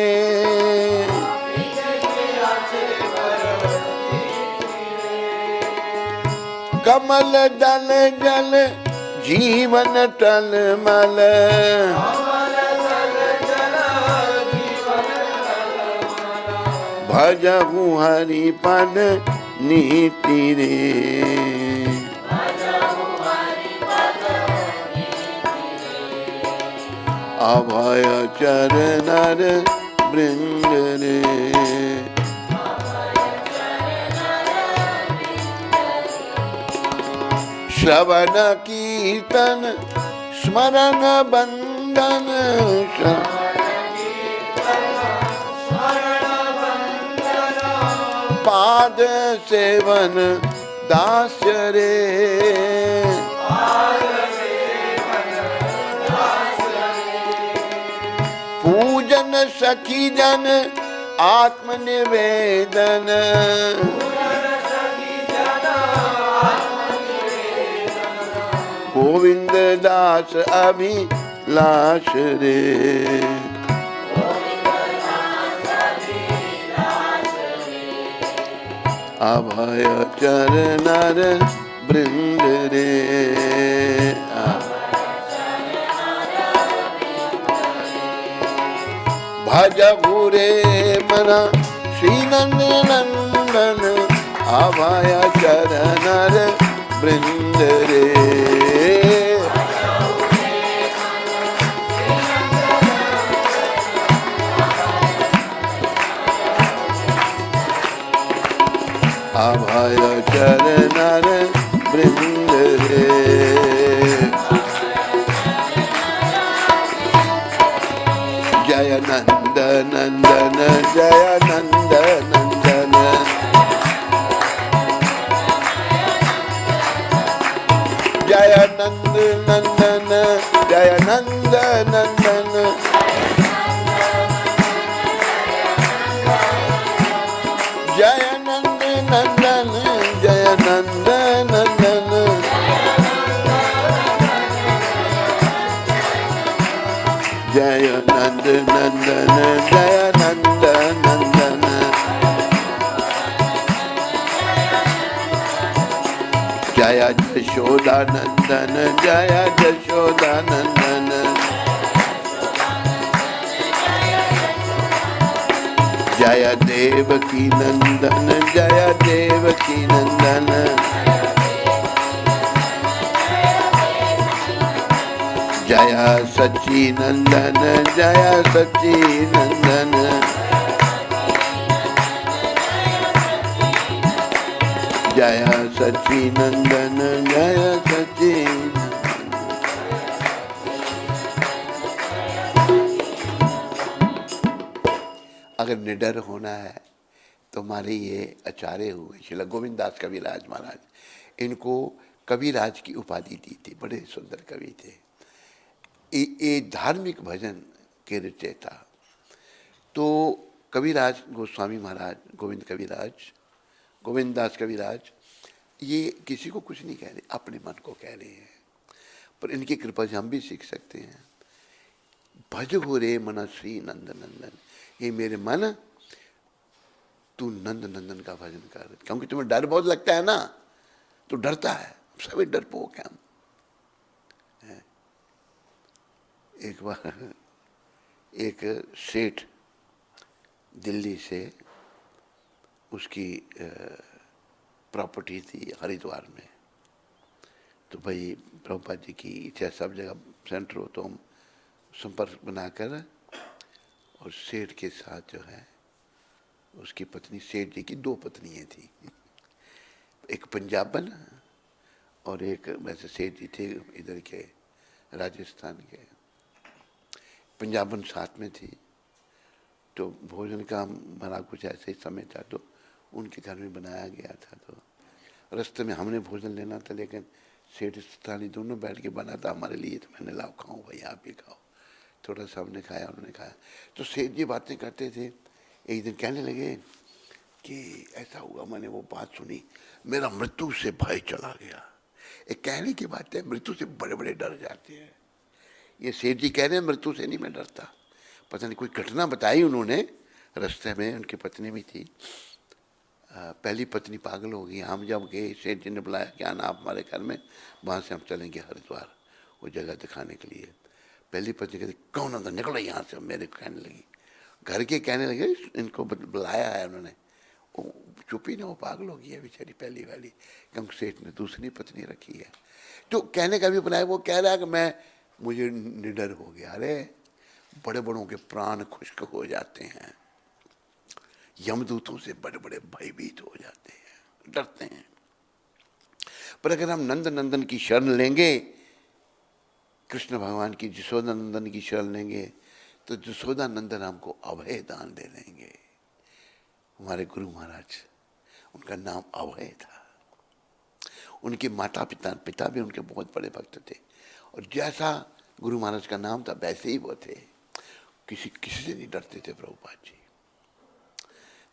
कमल दल जल जीवन टलमल, भजहु हरि पद नीति रे, अभय चरनार वृंद रे, श्रवण कीर्तन स्मरण बंदन, पाद सेवन दास्य रे, पूजन सखी जन आत्मनिवेदन, गोविंद दास अभिलाष रे। अभय चरणर बृंद रे, भज भूरे मना श्री नंद नंदन, अभय चरणर बृंद रे। अभय चरणर बृंद रे, जय नंद नंदन जय नंद नंदन, जय नंद नंदन जय नंद नंदन, जय नंद नंदन जय नंद नंदन, जय नंद नंदन जय नंद नंदन, जय यशोदा नंदन जय यशोदा नंदन, जय देवकी नंदन जय देवकी नंदन, जय सच्ची नंदन जय सच्ची नंदन, जय सच्ची नंदन जय सच्ची नंदन। अगर निडर होना है तो हमारे ये आचार्य हुए श्री गोविंद दास कविराज महाराज, इनको कविराज की उपाधि दी थी, बड़े सुंदर कवि थे। ये धार्मिक भजन के रचयिता। तो कविराज गोस्वामी महाराज, गोविंद कविराज, गोविंद दास कविराज, ये किसी को कुछ नहीं कह रहे, अपने मन को कह रहे हैं, पर इनकी कृपा से हम भी सीख सकते हैं। भज हो रे मन श्री नंद नंदन, ये मेरे मन तू नंद नंदन का भजन कर, क्योंकि तुम्हें डर बहुत लगता है ना, तो डरता है, सभी डरपोक हैं हम। एक बार एक सेठ दिल्ली से, उसकी प्रॉपर्टी थी हरिद्वार में, तो भाई प्रभुपाद जी की इच्छा सब जगह सेंटर हो, तो हम संपर्क बनाकर और सेठ के साथ जो है उसकी पत्नी, सेठ जी की दो पत्नियां थी, एक पंजाबन और एक वैसे सेठ जी थे इधर के राजस्थान के, पंजाबन साथ में थी। तो भोजन का हमारा कुछ ऐसे ही समय था, तो उनके घर में बनाया गया था। तो रास्ते में हमने भोजन लेना था, लेकिन सेठ स्थानी दोनों बैठ के बना था हमारे लिए, तो मैंने लाओ खाओ भाई, आप भी खाओ। थोड़ा सा हमने खाया, उन्होंने खाया। तो सेठ जी बातें करते थे, एक दिन कहने लगे कि ऐसा हुआ, मैंने वो बात सुनी, मेरा मृत्यु से भय चला गया। एक कहने की बात है, मृत्यु से बड़े बड़े डर जाते हैं। ये सेठ जी कह रहे हैं मृत्यु से नहीं मैं डरता। पता नहीं कोई घटना बताई उन्होंने, रास्ते में उनकी पत्नी भी थी, पहली पत्नी पागल हो गई। हम जब गए, सेठ जी ने बुलाया कि आना आप हमारे घर में, वहाँ से हम चलेंगे हरिद्वार वो जगह दिखाने के लिए। पहली पत्नी कहती कौन अंदर, निकलो यहाँ से। मेरे को कहने लगी, घर के कहने लगे इनको बुलाया है उन्होंने, वो चुपी ना, वो पागल हो गई है बेचारी पहली वाली, क्योंकि सेठ ने दूसरी पत्नी रखी है। तो कहने का भी बुलाया, वो कह रहा है कि मुझे निडर हो गया। अरे बड़े बड़ों के प्राण खुश्क हो जाते हैं, यमदूतों से बड़े बड़े भयभीत हो जाते हैं, डरते हैं। पर अगर हम नंद नंदन की शरण लेंगे, कृष्ण भगवान की यशोदा नंदन की शरण लेंगे, तो यशोदा नंदन हमको अभय दान दे देंगे। हमारे गुरु महाराज, उनका नाम अभय था। उनके माता पिता भी उनके बहुत बड़े भक्त थे, और जैसा गुरु महाराज का नाम था वैसे ही वो थे। किसी से नहीं डरते थे प्रभुपाद जी।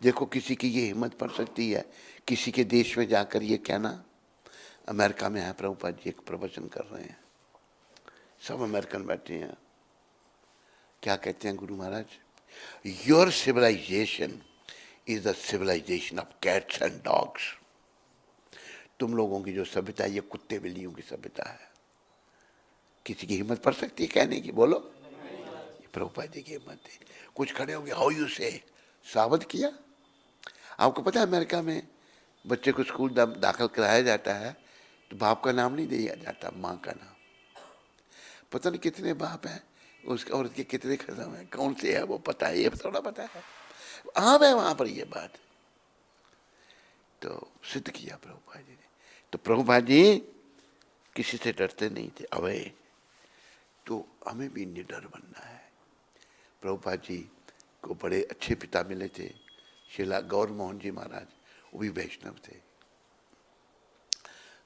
देखो, किसी की ये हिम्मत पड़ सकती है किसी के देश में जाकर ये कहना। अमेरिका में है प्रभुपाद जी, एक प्रवचन कर रहे हैं, सब अमेरिकन बैठे हैं। क्या कहते हैं गुरु महाराज? Your civilisation is the civilisation of cats and dogs. तुम लोगों की जो सभ्यता है ये कुत्ते बिल्लियों की सभ्यता है। किसी की हिम्मत पड़ सकती है कहने की? बोलो। प्रभुपाद जी की हिम्मत थी। कुछ खड़े हो गए, हाउ यू से, सावध किया। आपको पता है अमेरिका में बच्चे को स्कूल दाखिल कराया जाता है तो बाप का नाम नहीं दिया जाता, माँ का नाम। पता नहीं कितने बाप हैं, उसके औरत के कितने खत्म है, कौन से है वो पता है, ये थोड़ा पता है। आम है वहां पर ये बात। तो सिद्ध किया प्रभुपाद जी ने। तो प्रभुपाद जी किसी से डरते नहीं थे, अभय। तो हमें भी निडर बनना है। प्रभुपाद जी को बड़े अच्छे पिता मिले थे, शिला गौर मोहन जी महाराज, वो भी वैष्णव थे।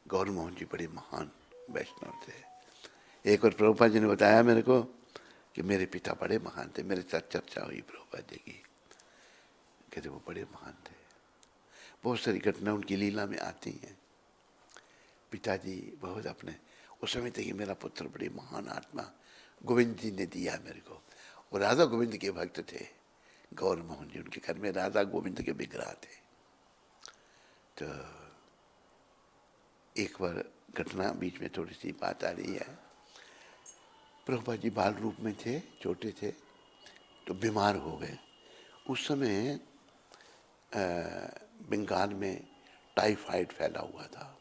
गौर मोहन जी बड़े महान वैष्णव थे। एक बार प्रभुपाद जी ने बताया मेरे को कि मेरे पिता बड़े महान थे। मेरे साथ चर्चा हुई प्रभुपाद जी की, कहते वो बड़े महान थे। बहुत सारी घटना उनकी लीला में आती हैं। पिताजी बहुत अपने उस समय थे कि मेरा पुत्र बड़ी महान आत्मा गोविंद जी ने दिया मेरे को। वो राधा गोविंद के भक्त थे गौर मोहन जी। उनके घर में राधा गोविंद के विग्रह थे। तो एक बार घटना बीच में थोड़ी सी बात आ रही है। प्रभुपाद जी बाल रूप में थे, छोटे थे, तो बीमार हो गए। उस समय बंगाल में टाइफाइड फैला हुआ था।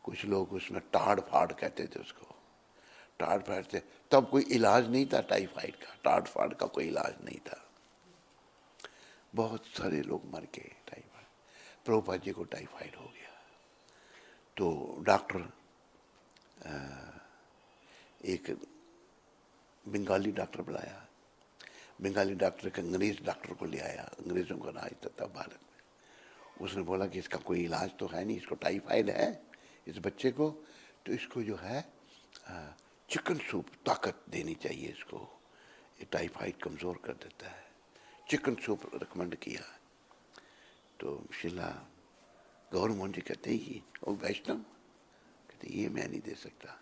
कुछ लोग उसमें टाड़ फाड़ कहते थे उसको, टाड़ फाड़ थे। तब कोई इलाज नहीं था टाइफाइड का, टाड़ फाड़ का कोई इलाज नहीं था। बहुत सारे लोग मर गए टाइफाइड। प्रभुपाद जी को टाइफाइड हो गया तो डॉक्टर, एक बंगाली डॉक्टर बुलाया। बंगाली डॉक्टर एक अंग्रेज डॉक्टर को ले आया। अंग्रेजों का राज था भारत में। उसने बोला कि इसका कोई इलाज तो है नहीं, इसको टाइफाइड है इस बच्चे को, तो इसको जो है चिकन सूप ताकत देनी चाहिए इसको, ये टाइफाइड कमज़ोर कर देता है। चिकन सूप रिकमेंड किया। तो शिला गौर मोहन जी कहते हैं कि वो वैष्णव, कहते ये मैं नहीं दे सकता।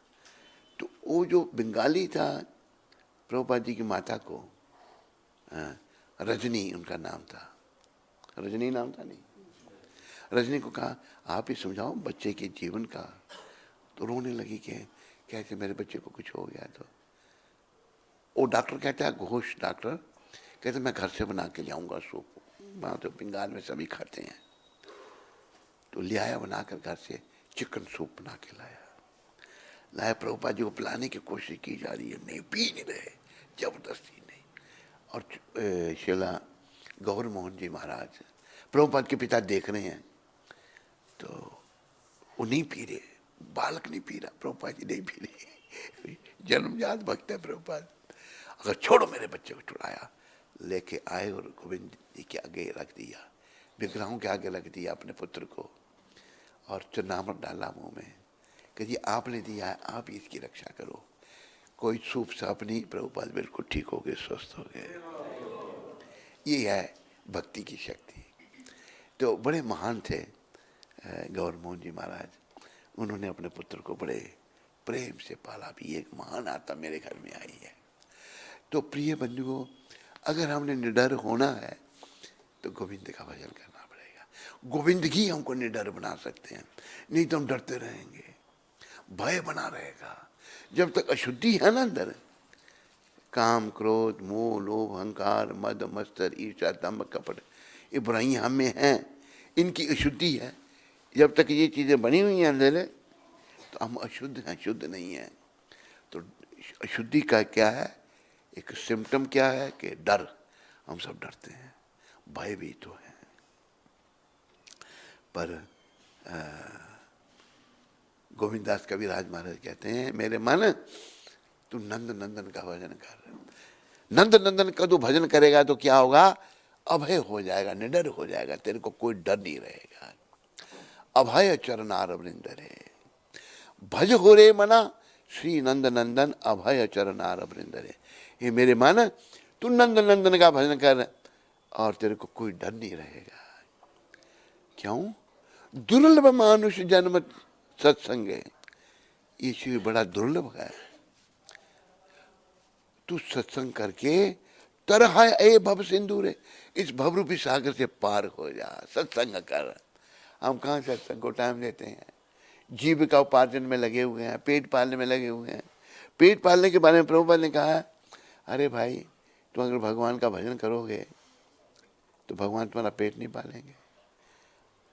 तो वो जो बंगाली था, प्रभुपाद जी की माता को रजनी उनका नाम था, रजनी नाम था नहीं, रजनी को कहा आप ही समझाओ बच्चे के जीवन का। तो रोने लगी कि कैसे मेरे बच्चे को कुछ हो गया। तो वो डॉक्टर कहता है, घोष डॉक्टर कहते मैं घर से बना के ले आऊँगा सूप, वहाँ तो बंगाल में सभी खाते हैं। तो ले आया बनाकर घर से, चिकन सूप बना के लाया। प्रभुपाद जी को पिलाने की कोशिश की जा रही है, नहीं पी नहीं रहे, जबरदस्ती नहीं। और शिला गौर मोहन जी महाराज प्रभुपाद के पिता देख रहे हैं, तो वो नहीं पी रहे, बालक नहीं पी रहा, प्रभुपाद जी नहीं पी रहे। जन्मजात भक्त है प्रभुपाद। अगर छोड़ो मेरे बच्चे को, छुड़ाया, लेके आए और गोविंद जी के आगे रख दिया, विग्रहों के आगे रख दिया अपने पुत्र को, और चरनामृत डाला मुंह में कि जी आपने दिया है, आप ही इसकी रक्षा करो। कोई सूप साप नहीं, प्रभुपाद बिल्कुल ठीक हो गए, स्वस्थ हो गए। ये है भक्ति की शक्ति। तो बड़े महान थे गौर मोहन जी महाराज। उन्होंने अपने पुत्र को बड़े प्रेम से पाला भी। एक महान आत्मा मेरे घर में आई है। तो प्रिय बंधुओं, अगर हमने निडर होना है तो गोविंद का भजन करना पड़ेगा। गोविंद ही हमको निडर बना सकते हैं, नहीं तो हम डरते रहेंगे, भय बना रहेगा। जब तक अशुद्धि है ना अंदर, काम क्रोध मोह लोभ अहंकार मद मत्सर ईर्ष्या दंभ कपट, ये बुराइयां हम में हैं, इनकी अशुद्धि है। जब तक ये चीजें बनी हुई हैं अंदर, तो हम अशुद्ध हैं, शुद्ध नहीं है। तो अशुद्धि का क्या है, एक सिम्टम क्या है कि डर। हम सब डरते हैं, भय भी तो है। पर गोविंददास कविराज महाराज कहते हैं, मेरे मन तू नंद नंदन का भजन कर। नंद नंदन का तू भजन करेगा तो क्या होगा? अभय हो जाएगा, निडर हो जाएगा, तेरे को कोई डर नहीं रहेगा। अभय चरणार वृंदरे, भज हो रे मना श्री नंद नंदन अभय चरणार वृंदरे। ये मेरे मन तू नंद नंदन का भजन कर और तेरे को कोई डर नहीं रहेगा। क्यों? दुर्लभ मानुष जन्म सत्संग है, ये चीज बड़ा दुर्लभ है। तू सत्संग करके तरह ए भव सिंधु रे, इस भवरूपी सागर से पार हो जा, सत्संग कर। हम कहाँ सत्संग को टाइम देते हैं? जीविका उपार्जन में लगे हुए हैं, पेट पालने में लगे हुए हैं। पेट पालने के बारे में प्रभुपाद ने कहा, अरे भाई तुम अगर भगवान का भजन करोगे तो भगवान तुम्हारा पेट नहीं पालेंगे।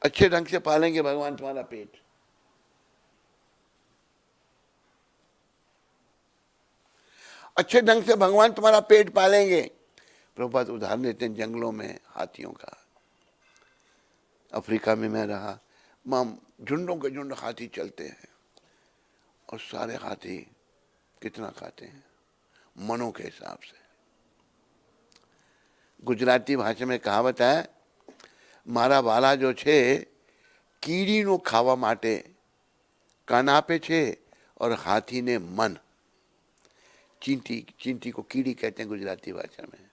अच्छे ढंग से पालेंगे भगवान तुम्हारा पेट। अच्छे ढंग से भगवान तुम्हारा पेट पालेंगे। प्रभुपाद उदाहरण देते हैं जंगलों में हाथियों का। अफ्रीका में मैं रहा, वहाँ झुंडों के झुंड हाथी चलते हैं और सारे हाथी कितना खाते हैं? मनों के हिसाब से। गुजराती भाषा में कहावत है, मारा वाला जो छे कीड़ीनो खावा माटे कान आपे छे और हाथी ने मन। चींटी, चींटी को कीड़ी कहते हैं गुजराती भाषा में।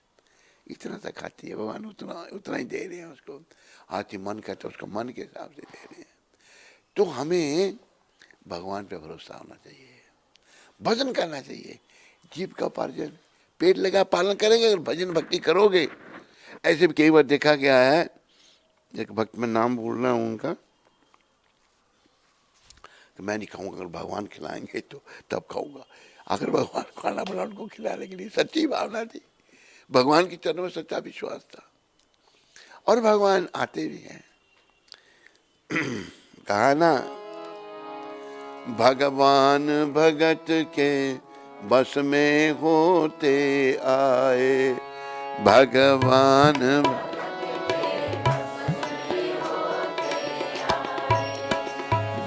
इतना तक खाती है, भगवान उतना ही दे रहे हैं उसको। हाथी मन कहते हैं, उसको मन के हिसाब से दे रहे हैं। तो हमें भगवान पे भरोसा होना चाहिए, भजन करना चाहिए। जीव का उपार्जन, पेट लगा पालन करेंगे अगर भजन भक्ति करोगे। ऐसे भी कई बार देखा गया है, एक भक्त में नाम बोल रहा हूँ उनका, तो मैं नहीं खाऊंगा, अगर भगवान खिलाएंगे तो तब खाऊंगा। अगर भगवान खाना बना उनको खिलाने के लिए सच्ची भावना थी, भगवान के चरणों में सच्चा विश्वास था और भगवान आते भी हैं। कहा ना, भगवान भगत के बस में होते आए। भगवान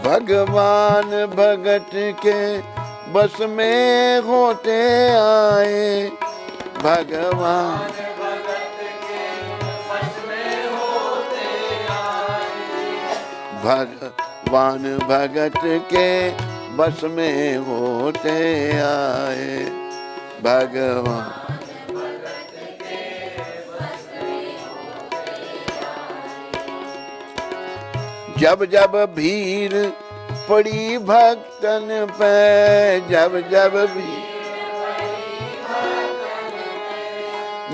भगवान भगत के बस में होते आए। भगवान भगत के बस में होते आए। भगवान भगत के बस में होते आए। भगवान भगत के बस में होते आए। जब जब भीड़ पड़ी भक्तन पे, जब जब भी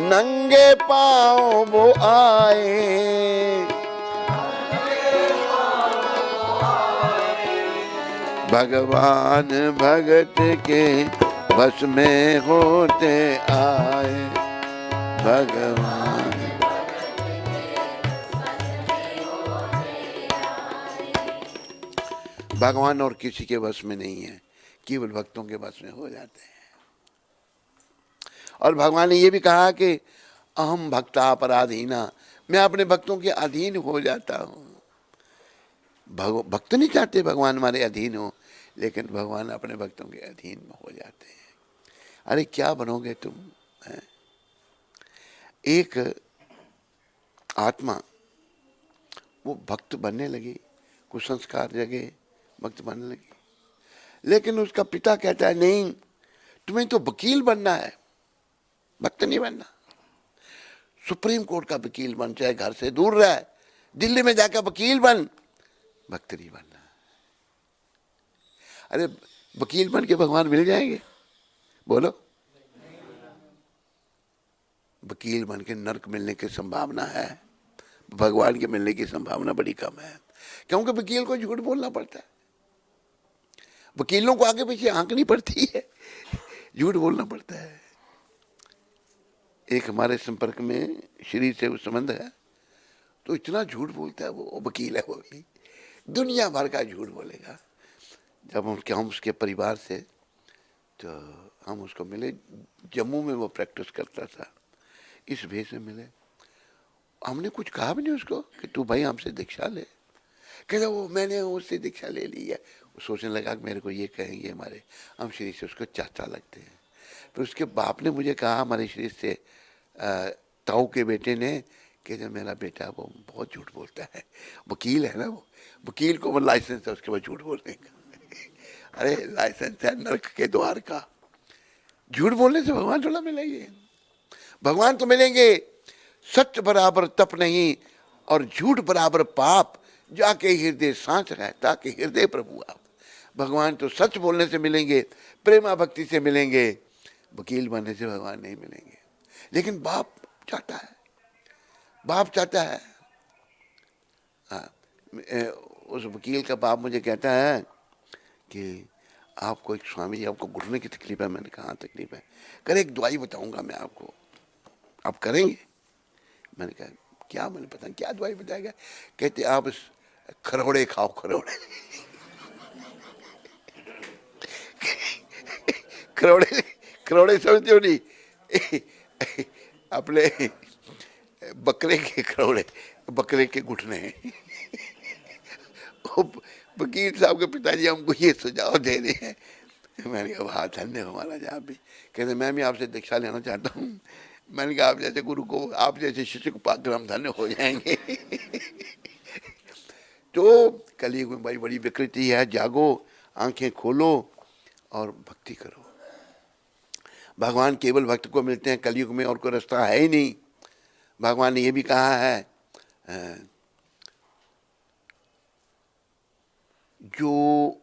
नंगे पाँव वो आए। भगवान भगत के बस में होते आए। भगवान भगवान और किसी के बस में नहीं है, केवल भक्तों के बस में हो जाते हैं। और भगवान ने ये भी कहा कि अहम भक्ता अपराधीना, मैं अपने भक्तों के अधीन हो जाता हूँ। भक्त नहीं चाहते भगवान हमारे अधीन हो, लेकिन भगवान अपने भक्तों के अधीन में हो जाते हैं। अरे क्या बनोगे तुम? है? एक आत्मा वो भक्त बनने लगी, कुछ संस्कार जगे, भक्त बनने लगी, लेकिन उसका पिता कहता है नहीं, तुम्हें तो वकील बनना है, भक्त नहीं बनना। सुप्रीम कोर्ट का वकील बन, चाहे घर से दूर रहे, दिल्ली में जाकर वकील बन, भक्त नहीं बनना। अरे वकील बन के भगवान मिल जाएंगे? बोलो। वकील बन के नर्क मिलने की संभावना है, भगवान के मिलने की संभावना बड़ी कम है, क्योंकि वकील को झूठ बोलना पड़ता है। वकीलों को आगे पीछे आंकनी पड़ती है, झूठ बोलना पड़ता है। एक हमारे संपर्क में श्री से संबंध है, तो इतना झूठ बोलता है वो वकील है, वो भी दुनिया भर का झूठ बोलेगा। जब हम उसके परिवार से, तो हम उसको मिले, जम्मू में वो प्रैक्टिस करता था, इस भेष में मिले। हमने कुछ कहा भी नहीं उसको कि तू भाई हमसे दीक्षा ले। कहते वो मैंने उससे दीक्षा ले ली है। वो सोचने लगा कि मेरे को ये कहेंगे हमारे, हम श्री से उसको चाचा लगते हैं। फिर उसके बाप ने मुझे कहा, हमारे श्री से ताऊ के बेटे ने, कि जब मेरा बेटा वो बहुत झूठ बोलता है, वकील है ना, वो वकील को वो लाइसेंस है उसके बाद झूठ बोलने का। अरे लाइसेंस है नरक के द्वार का, झूठ बोलने से भगवान थोड़ा मिलेंगे। भगवान तो मिलेंगे, सत्य बराबर तप नहीं और झूठ बराबर पाप, जाके हृदय सांच रहता कि हृदय प्रभु आप। भगवान तो सच बोलने से मिलेंगे, प्रेमा भक्ति से मिलेंगे, वकील बनने से भगवान नहीं मिलेंगे। लेकिन बाप चाहता है, बाप चाहता है। उस वकील का बाप मुझे कहता है कि आपको एक स्वामी जी, आपको घुटने की तकलीफ है। मैंने कहा तकलीफ है? कर एक दवाई बताऊंगा मैं आपको, आप करेंगे? मैंने कहा क्या? मैंने पता नहीं क्या दवाई बताएगा। कहते आप खरोड़े खाओ, खरोड़े। खरोड़े, खरोड़े समझते हो नहीं? अपने बकरे के खरोड़े, बकरे के घुटने। वकील साहब के पिताजी हमको ये सुझाव दे रहे हैं। मैंने कहा वाह धन्य हमारा जहाँ भी। कहते मैं भी आपसे दीक्षा लेना चाहता हूँ। मैंने कहा आप जैसे गुरु को, आप जैसे शिष्य को पाकर हम धन्य हो जाएंगे। तो कलयुग में बड़ी बड़ी विकृति है, जागो, आंखें खोलो और भक्ति करो। भगवान केवल भक्त को मिलते हैं कलयुग में, और कोई रास्ता है ही नहीं। भगवान ने ये भी कहा है, जो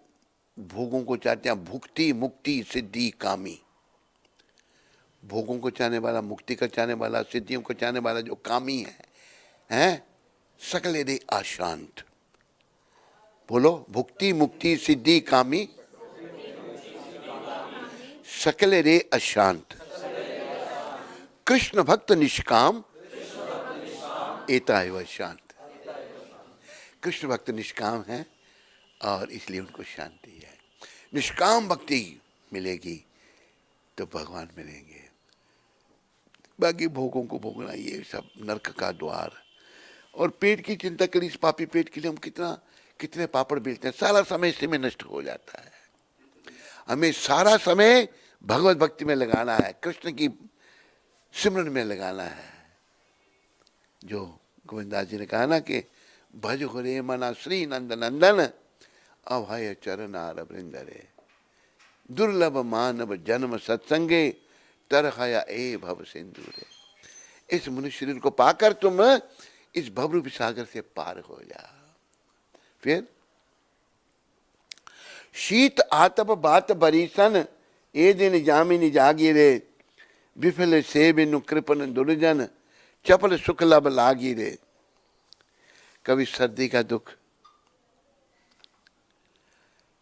भोगों को चाहते हैं, भुक्ति मुक्ति सिद्धि कामी, भोगों को चाहने वाला, मुक्ति का चाहने वाला, सिद्धियों को चाहने वाला जो कामी है सकले रे अशांत। बोलो, भुक्ति मुक्ति सिद्धि कामी, सकले रे अशांत, कृष्ण भक्त निष्काम, एता एव शांत। कृष्ण भक्त निष्काम है और इसलिए उनको शांति है। निष्काम भक्ति मिलेगी तो भगवान मिलेंगे। बाकी भोगों को भोगना ये सब नरक का द्वार। और पेट की चिंता करी, इस पापी पेट के लिए हम कितने पापड़ बेलते हैं। सारा समय इसी में नष्ट हो जाता है। हमें सारा समय भगवत भक्ति में लगाना है, कृष्ण की सिमरन में लगाना है। जो गोविंदास जी ने कहा ना कि भज हरे मना श्री नंद नंदन, अभय चरनार वृंदरे, दुर्लभ मानव जन्म सत्संगे, तरहया ए भव सिंधुरे। इस मनुष्य शरीर को पाकर तुम इस भवरूपी सागर से पार हो जा। फिर शीत आतप बात बरीसन, ए दिन जामिनी जागीरे, विफल से बिनु कृपन दुर्जन, चपल सुख लब लागी रे। कभी सर्दी का दुख,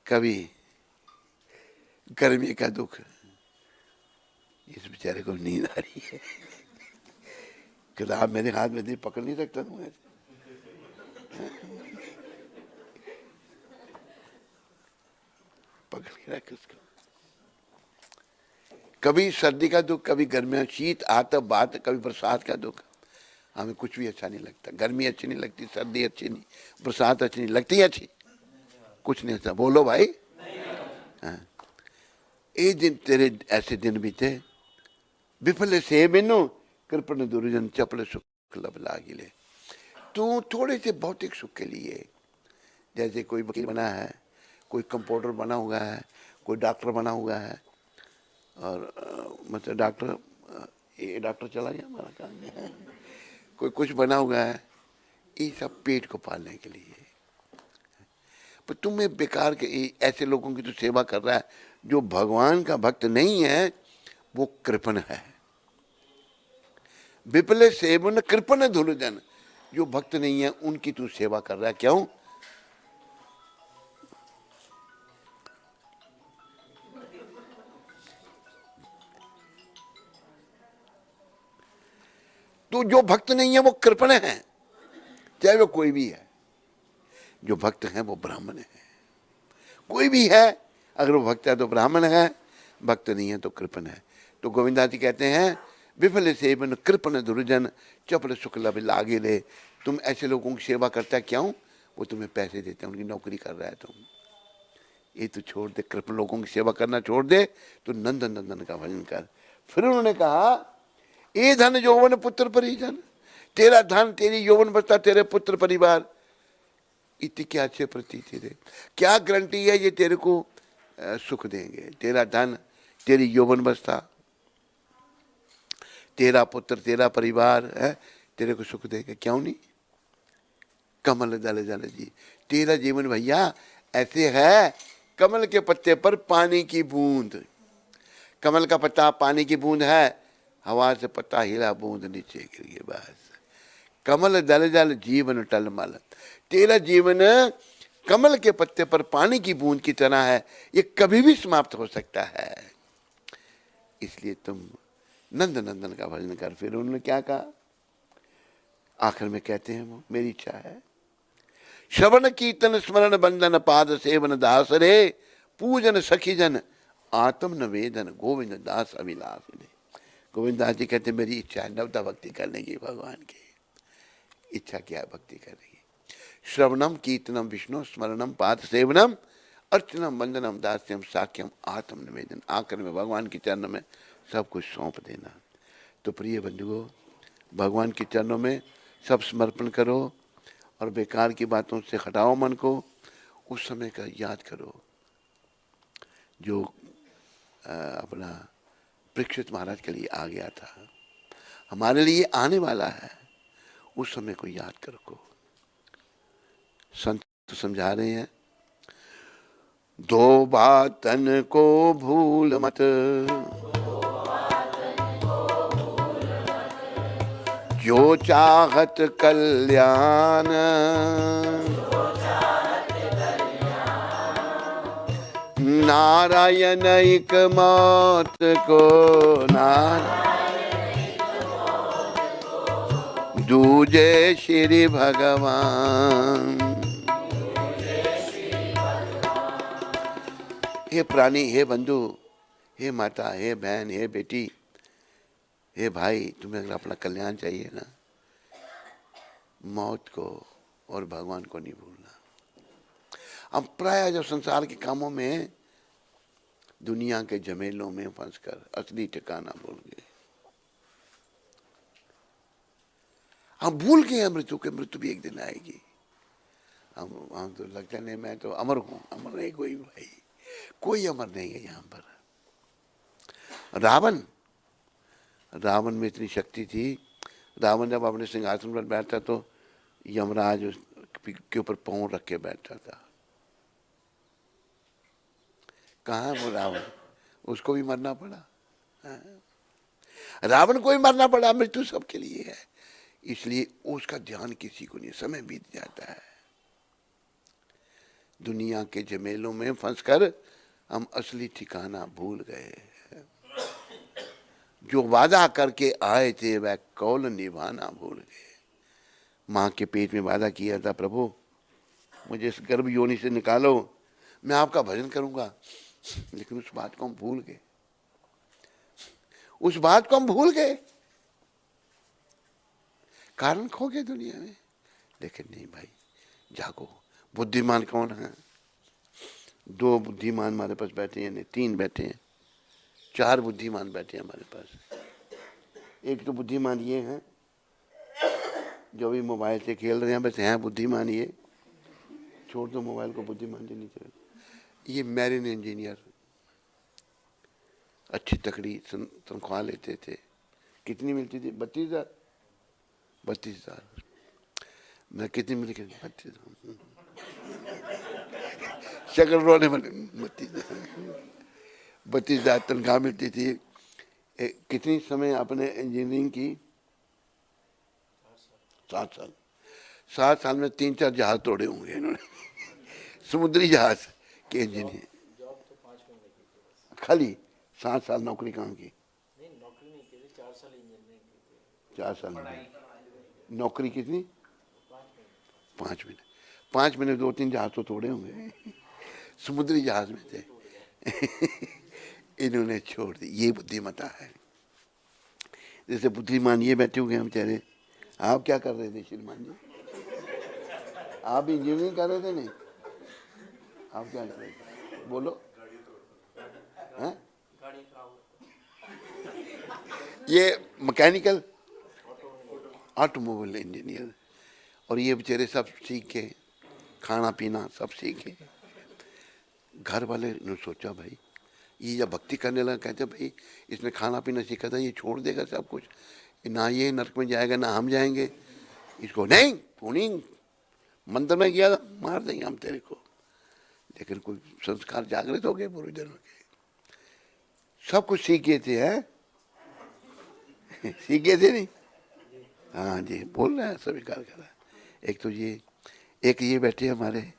कभी गर्मी का दुख। इस बेचारे को नींद आ रही है। किताब मेरे हाथ में दी, पकड़ नहीं सकता हूँ ऐसे। पकड़ के रख उसको। कभी सर्दी का दुख, कभी गर्मी, शीत आतप बात, कभी बरसात का दुख। हमें कुछ भी अच्छा नहीं लगता। गर्मी अच्छी नहीं लगती, सर्दी अच्छी नहीं, बरसात अच्छी नहीं लगती, अच्छी कुछ नहीं अच्छा। बोलो भाई। हाँ, एक दिन तेरे ऐसे दिन बीते, विफल से बिनु कृपण दुर्जन, चपल सुख लब लागी ले। तू थोड़े से भौतिक सुख के लिए, जैसे कोई वकील बना है, कोई कंपाउंडर बना हुआ है, कोई डॉक्टर बना हुआ है, और मतलब डॉक्टर, ये डॉक्टर चला गया हमारा काम है, कोई कुछ बना हुआ है, ये सब पेट को पालने के लिए। पर तुम्हें बेकार के ऐसे लोगों की तो सेवा कर रहा है। जो भगवान का भक्त नहीं है वो कृपण है। विपले सेवन कृपण धुलजन, जो भक्त नहीं है उनकी तू सेवा कर रहा है। क्यों? तो जो भक्त नहीं है वो कृपण है, चाहे वो कोई भी है। जो भक्त है वो ब्राह्मण है, कोई भी है। अगर वो भक्त है तो ब्राह्मण है, भक्त नहीं है तो कृपण है। तो गोविंदास जी कहते हैं, विफल सेवन कृपण दुर्जन, चपल सुख लब लागे ले। तुम ऐसे लोगों की सेवा करता है, क्यों? वो तुम्हें पैसे देते हैं, उनकी नौकरी कर रहा है तुम। ये तो छोड़ दे, कृपण लोगों की सेवा करना छोड़ दे, तो नंद नंदन का भजन कर। फिर उन्होंने कहा, ये धन यौवन पुत्र परिजन, तेरा धन, तेरी यौवन बचता, तेरे पुत्र परिवार, इतनी क्या अच्छे प्रतीति दे, क्या गारंटी है ये तेरे को सुख देंगे। तेरा धन, तेरी यौवन बचता, तेरा पुत्र, तेरा परिवार है, तेरे को सुख देंगे, क्यों नहीं। कमल दल जल जी, तेरा जीवन भैया ऐसे है, कमल के पत्ते पर पानी की बूंद। कमल का पत्ता पानी की बूंद है, हवा से पत्ता हिला, बूंद नीचे गिर गई, बस। कमल दल जल जीवन टलमल, तेरा जीवन कमल के पत्ते पर पानी की बूंद की तरह है, ये कभी भी समाप्त हो सकता है। इसलिए तुम नंद नंदन का भजन कर। फिर उन्होंने क्या कहा, आखिर में कहते हैं वो, मेरी इच्छा है श्रवण कीर्तन स्मरण बंदन पाद सेवन दास रे, पूजन सखी जन आत्म निवेदन गोविंद दास अभिलाष ने। गोविंद दास जी कहते मेरी इच्छा है नवदा भक्ति करने की, भगवान की इच्छा क्या है, भक्ति करने की। श्रवणम कीर्तनम विष्णु स्मरणम पाद सेवनम अर्चनम वंदनम दास्यम साख्यम आत्म निवेदन, आखिर में भगवान के चरणों में सब कुछ सौंप देना। तो प्रिय बंधुओं, भगवान के चरणों में सब समर्पण करो और बेकार की बातों से हटाओ मन को। उस समय का याद करो जो अपना परीक्षित महाराज के लिए आ गया था, हमारे लिए आने वाला है, उस समय को याद करो। संत तो समझा रहे हैं, दो बातन को भूल मत, जो चाहत कल्याण, नारायण एक मौत को, दूजे श्री भगवान। हे प्राणी, हे बंधु, हे माता, हे बहन, हे बेटी, हे भाई, तुम्हें अगर अपना कल्याण चाहिए ना, मौत को और भगवान को नहीं भूलना। अब प्राय जब संसार के कामों में, दुनिया के झमेलों में फंसकर असली ठिकाना भूल गए। हम भूल गए मृत्यु के, मृत्यु भी एक दिन आएगी। हम तो लगता नहीं, मैं तो अमर हूं, अमर नहीं कोई भाई, कोई अमर नहीं है यहाँ पर। रावण में इतनी शक्ति थी, रावण जब अपने सिंहासन पर बैठता तो यमराज के ऊपर पांव रख के बैठता था। कहाँ वो रावण, उसको भी मरना पड़ा। रावण को भी मरना पड़ा, मृत्यु सबके लिए है, इसलिए उसका ध्यान किसी को नहीं, समय बीत जाता है। दुनिया के झमेलों में फंसकर हम असली ठिकाना भूल गए। जो वादा करके आए थे वह कौल निभाना भूल गए। माँ के पेट में वादा किया था, प्रभु मुझे इस गर्भ योनि से निकालो, मैं आपका भजन करूंगा, लेकिन उस बात को हम भूल गए, उस बात को हम भूल गए, कारण खो गए दुनिया में। लेकिन नहीं भाई, जागो। बुद्धिमान कौन है? दो बुद्धिमान हमारे पास बैठे हैं, नहीं तीन बैठे हैं, चार बुद्धिमान बैठे हैं हमारे पास। एक तो बुद्धिमान ये है जो भी मोबाइल से खेल रहे हैं, बस हैं बुद्धिमान ये, छोड़ दो मोबाइल को, बुद्धिमान जी नहीं चले। ये मैरिन इंजीनियर, अच्छी तकड़ी तनख्वाह लेते थे, कितनी मिलती थी? 32,000। 32,000 मैं कितनी मिली? 32,000 शक्ल रोने वाले। 32,000 तनख्वाह मिलती थी। कितनी समय आपने इंजीनियरिंग की? 7 साल। 7 साल में 3-4 जहाज तोड़े होंगे इन्होंने समुद्री जहाज के इंजीनियर। खाली 7 साल नौकरी कहाँ की? नौकरी नहीं की, 4 साल इंजीनियरिंग की। 4 साल नौकरी कितनी? 5 महीने। 5 महीने 2-3 जहाज तो तोड़े होंगे, समुद्री जहाज में थे इन्होंने छोड़ दी। ये बुद्धिमता है। जैसे बुद्धिमान ये बैठे हुए हैं बेचारे। आप क्या कर रहे थे श्रीमान जी? आप इंजीनियरिंग कर रहे थे? नहीं, आप क्या कर रहे थे बोलो? हैं? गाड़ी खराब ये मैकेनिकल ऑटोमोबाइल इंजीनियर, और ये बेचारे सब सीखे, खाना पीना सब सीखे। घर वाले ने सोचा भाई ये जब भक्ति करने लगा, कहते भाई इसने खाना पीना सीखा था, ये छोड़ देगा सब कुछ, ना ये नरक में जाएगा ना हम जाएंगे। इसको नहीं पुनी मंदिर में गया था, मार देंगे हम तेरे को। लेकिन कोई संस्कार जागृत हो गए पूर्वजन्म के, सब कुछ सीख गए थे। हैं सीख गए थे नहीं? हाँ जी, बोल रहे हैं स्वीकार कर रहा है। एक तो ये, एक ये बैठे हमारे